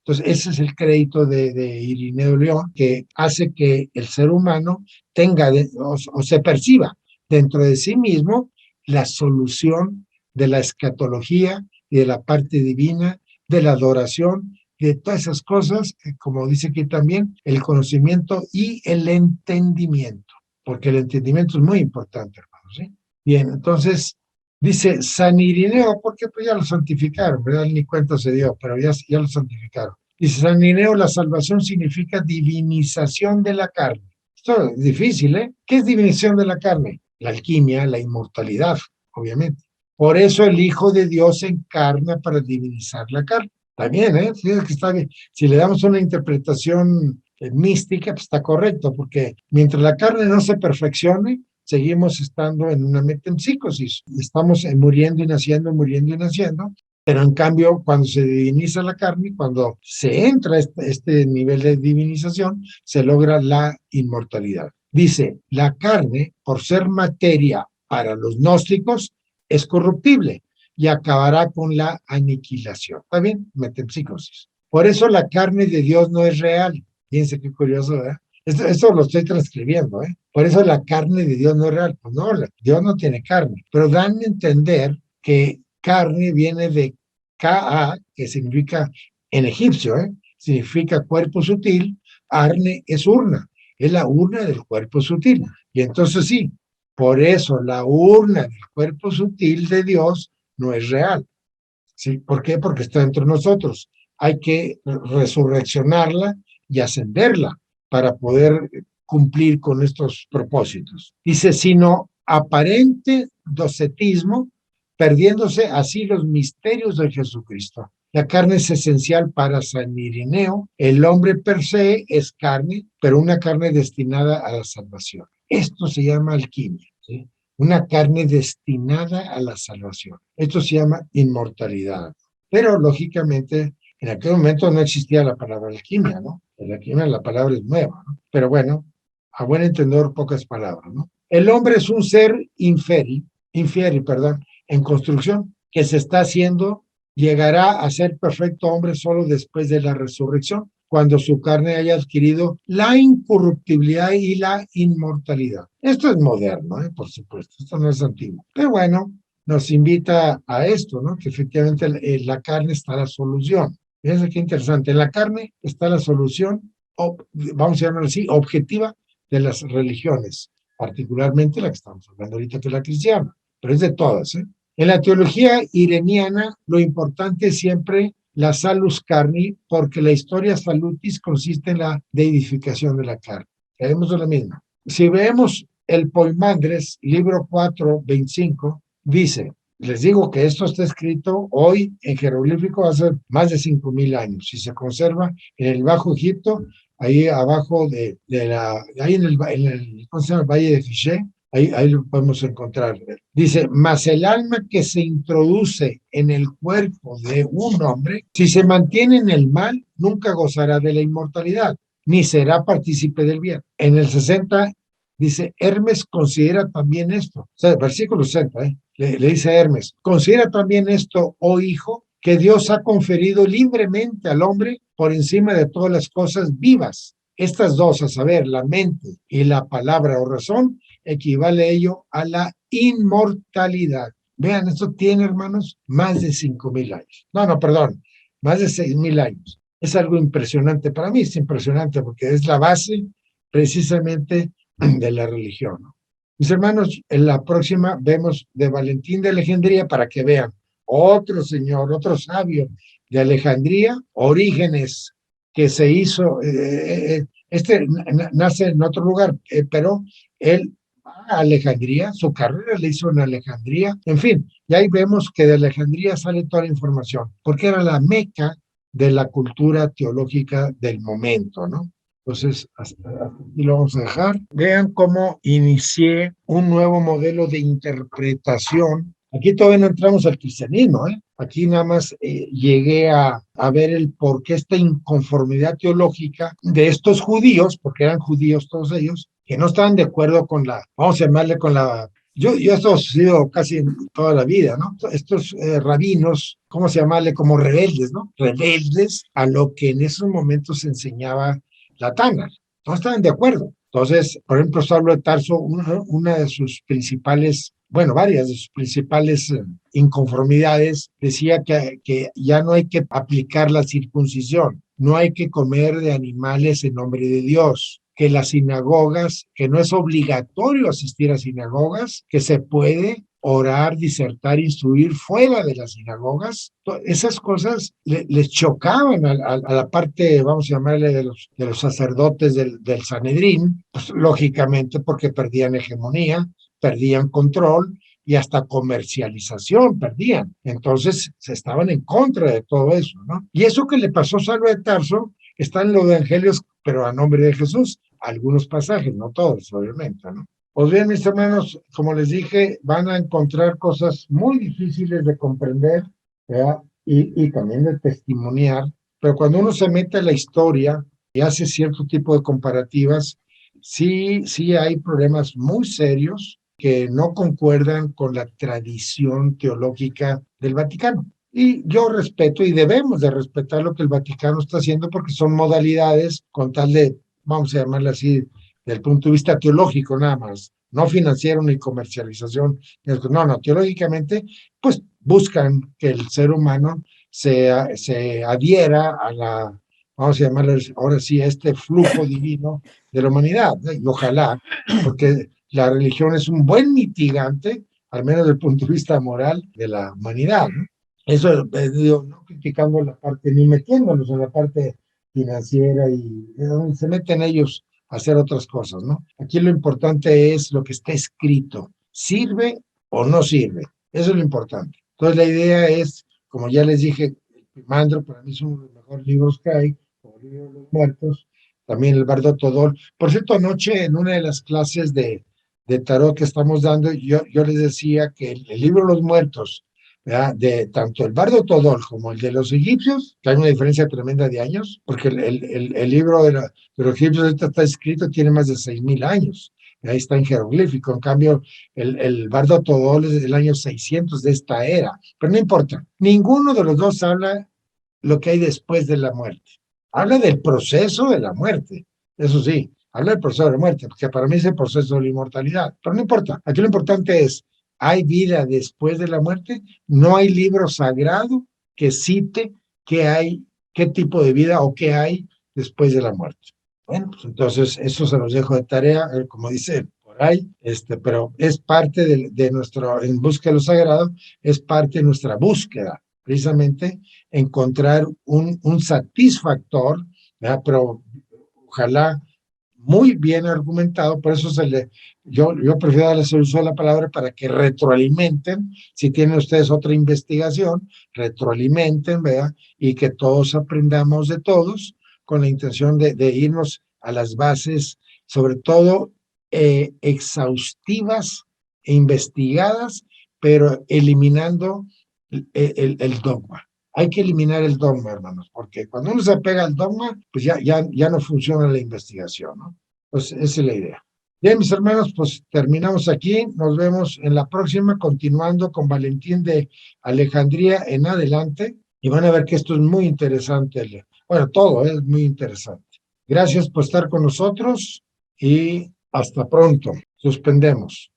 Entonces, ese es el crédito de Irineo León, que hace que el ser humano tenga o se perciba dentro de sí mismo la solución de la escatología y de la parte divina, de la adoración, de todas esas cosas, como dice aquí también, el conocimiento y el entendimiento, porque el entendimiento es muy importante, hermanos, ¿sí? Bien, entonces, dice San Irineo, porque pues ya lo santificaron, ¿verdad? Ni cuenta se dio, pero ya lo santificaron. Dice San Irineo, la salvación significa divinización de la carne. Esto es difícil, ¿eh? ¿Qué es divinización de la carne? La alquimia, la inmortalidad, obviamente. Por eso el Hijo de Dios se encarna para divinizar la carne. Está bien, ¿eh? Fíjate que está bien. Si le damos una interpretación mística, pues está correcto, porque mientras la carne no se perfeccione, seguimos estando en una metempsicosis. Estamos muriendo y naciendo, pero en cambio, cuando se diviniza la carne, cuando se entra a este nivel de divinización, se logra la inmortalidad. Dice, la carne, por ser materia para los gnósticos, es corruptible y acabará con la aniquilación. ¿Está bien? Metempsicosis. Por eso la carne de Dios no es real. Fíjense qué curioso, ¿verdad? Esto lo estoy transcribiendo, ¿eh? Por eso la carne de Dios no es real. Pues no, Dios no tiene carne. Pero dan a entender que carne viene de Ka, que significa en egipcio, ¿eh? Significa cuerpo sutil. Arne es urna. Es la urna del cuerpo sutil. Y entonces sí, por eso la urna del cuerpo sutil de Dios no es real. ¿Sí? ¿Por qué? Porque está entre nosotros. Hay que resurreccionarla y ascenderla para poder cumplir con estos propósitos. Dice, sino aparente docetismo, perdiéndose así los misterios de Jesucristo. La carne es esencial para San Irineo. El hombre per se es carne, pero una carne destinada a la salvación. Esto se llama alquimia, ¿sí? Una carne destinada a la salvación. Esto se llama inmortalidad. Pero, lógicamente, en aquel momento no existía la palabra alquimia, ¿no? En la alquimia la palabra es nueva, ¿no? Pero bueno, a buen entendedor, pocas palabras, ¿no? El hombre es un ser infieri, en construcción, que se está haciendo, llegará a ser perfecto hombre solo después de la resurrección, cuando su carne haya adquirido la incorruptibilidad y la inmortalidad. Esto es moderno, por supuesto, esto no es antiguo. Pero bueno, nos invita a esto, ¿no? Que efectivamente en la carne está la solución. Fíjense qué interesante. En la carne está la solución, vamos a llamarlo así, objetiva de las religiones, particularmente la que estamos hablando ahorita, que es la cristiana, pero es de todas, ¿eh? En la teología ireniana, lo importante es siempre la salus carni, porque la historia salutis consiste en la deidificación de la carne. Queremos lo mismo. Si vemos el Poimandres, libro 4, 25, dice, les digo que esto está escrito hoy en jeroglífico hace más de 5,000 años y se conserva en el Bajo Egipto, ahí abajo ahí ¿cómo se llama? El Valle de Fiché, ahí lo podemos encontrar. Dice, mas el alma que se introduce en el cuerpo de un hombre, si se mantiene en el mal, nunca gozará de la inmortalidad, ni será partícipe del bien. En el 60 dice, Hermes considera también esto, o sea, versículo 60, le dice a Hermes, considera también esto, oh hijo, que Dios ha conferido libremente al hombre por encima de todas las cosas vivas. Estas dos, a saber, la mente y la palabra o razón, equivale ello a la inmortalidad. Vean, esto tiene, hermanos, más de 5,000 años. No, perdón, más de 6,000 años. Es algo impresionante para mí, es impresionante porque es la base precisamente de la religión, ¿no? Mis hermanos, en la próxima vemos de Valentín de Alejandría para que vean otro señor, otro sabio de Alejandría, Orígenes, que se hizo, nace en otro lugar, pero él va a Alejandría, su carrera le hizo en Alejandría, en fin, y ahí vemos que de Alejandría sale toda la información, porque era la meca de la cultura teológica del momento, ¿no? Entonces, aquí lo vamos a dejar. Vean cómo inicié un nuevo modelo de interpretación. Aquí todavía no entramos al cristianismo, ¿eh? Aquí nada más llegué a ver el por qué esta inconformidad teológica de estos judíos, porque eran judíos todos ellos, que no estaban de acuerdo con vamos a llamarle con la... Yo esto ha sido casi toda la vida, ¿no? Estos rabinos, ¿cómo se llamarle? Como rebeldes, ¿no? Rebeldes a lo que en esos momentos se enseñaba la Tana. No estaban de acuerdo. Entonces, por ejemplo, Saulo de Tarso, una de sus principales, bueno, varias de sus principales inconformidades, decía que ya no hay que aplicar la circuncisión, no hay que comer de animales en nombre de Dios, que las sinagogas, que no es obligatorio asistir a sinagogas, que se puede orar, disertar, instruir fuera de las sinagogas. Esas cosas les chocaban a la parte, vamos a llamarle, de los sacerdotes del Sanedrín, pues, lógicamente porque perdían hegemonía, perdían control y hasta comercialización perdían. Entonces se estaban en contra de todo eso, ¿no? Y eso que le pasó a Saulo de Tarso está en los evangelios, pero a nombre de Jesús, algunos pasajes, no todos, obviamente, ¿no? Pues bien, mis hermanos, como les dije, van a encontrar cosas muy difíciles de comprender, ¿verdad? Y también de testimoniar, pero cuando uno se mete a la historia y hace cierto tipo de comparativas, sí hay problemas muy serios que no concuerdan con la tradición teológica del Vaticano. Y yo respeto y debemos de respetar lo que el Vaticano está haciendo porque son modalidades con tal de, vamos a llamarle así, del punto de vista teológico nada más, no financiero ni comercialización, no, teológicamente, pues buscan que el ser humano se adhiera a vamos a llamarle ahora sí, a este flujo divino de la humanidad, ¿no? Y ojalá, porque la religión es un buen mitigante, al menos desde el punto de vista moral, de la humanidad, ¿no? Eso, digo, no criticando la parte, ni metiéndonos en la parte financiera y donde se meten ellos hacer otras cosas, ¿no? Aquí lo importante es lo que está escrito. ¿Sirve o no sirve? Eso es lo importante. Entonces la idea es, como ya les dije, el Mandro para mí es uno de los mejores libros que hay, como el libro de los muertos, también el Bardo Todol. Por cierto, anoche en una de las clases de tarot que estamos dando, yo les decía que el libro de los muertos, ¿verdad? De tanto el Bardo Todol como el de los egipcios, que hay una diferencia tremenda de años, porque el libro de los egipcios ahorita está escrito, tiene más de 6,000 años, ahí está en jeroglífico, en cambio el Bardo Todol es del año 600 de esta era, pero no importa, ninguno de los dos habla lo que hay después de la muerte, habla del proceso de la muerte, eso sí, habla del proceso de la muerte, porque para mí es el proceso de la inmortalidad, pero no importa, aquí lo importante es ¿hay vida después de la muerte? No hay libro sagrado que cite qué hay, qué tipo de vida o qué hay después de la muerte. Bueno, pues entonces eso se los dejo de tarea, como dice por ahí, pero es parte de nuestro, en busca de lo sagrado, es parte de nuestra búsqueda, precisamente encontrar un satisfactor, ¿verdad? Pero ojalá muy bien argumentado, por eso yo prefiero darles el uso de la palabra para que retroalimenten, si tienen ustedes otra investigación, retroalimenten, ¿verdad? Y que todos aprendamos de todos con la intención de irnos a las bases, sobre todo exhaustivas e investigadas, pero eliminando el dogma. Hay que eliminar el dogma, hermanos, porque cuando uno se apega al dogma, pues ya no funciona la investigación, ¿no? Pues esa es la idea. Bien, mis hermanos, pues terminamos aquí. Nos vemos en la próxima, continuando con Valentín de Alejandría en adelante. Y van a ver que esto es muy interesante. Bueno, todo es muy interesante. Gracias por estar con nosotros y hasta pronto. Suspendemos.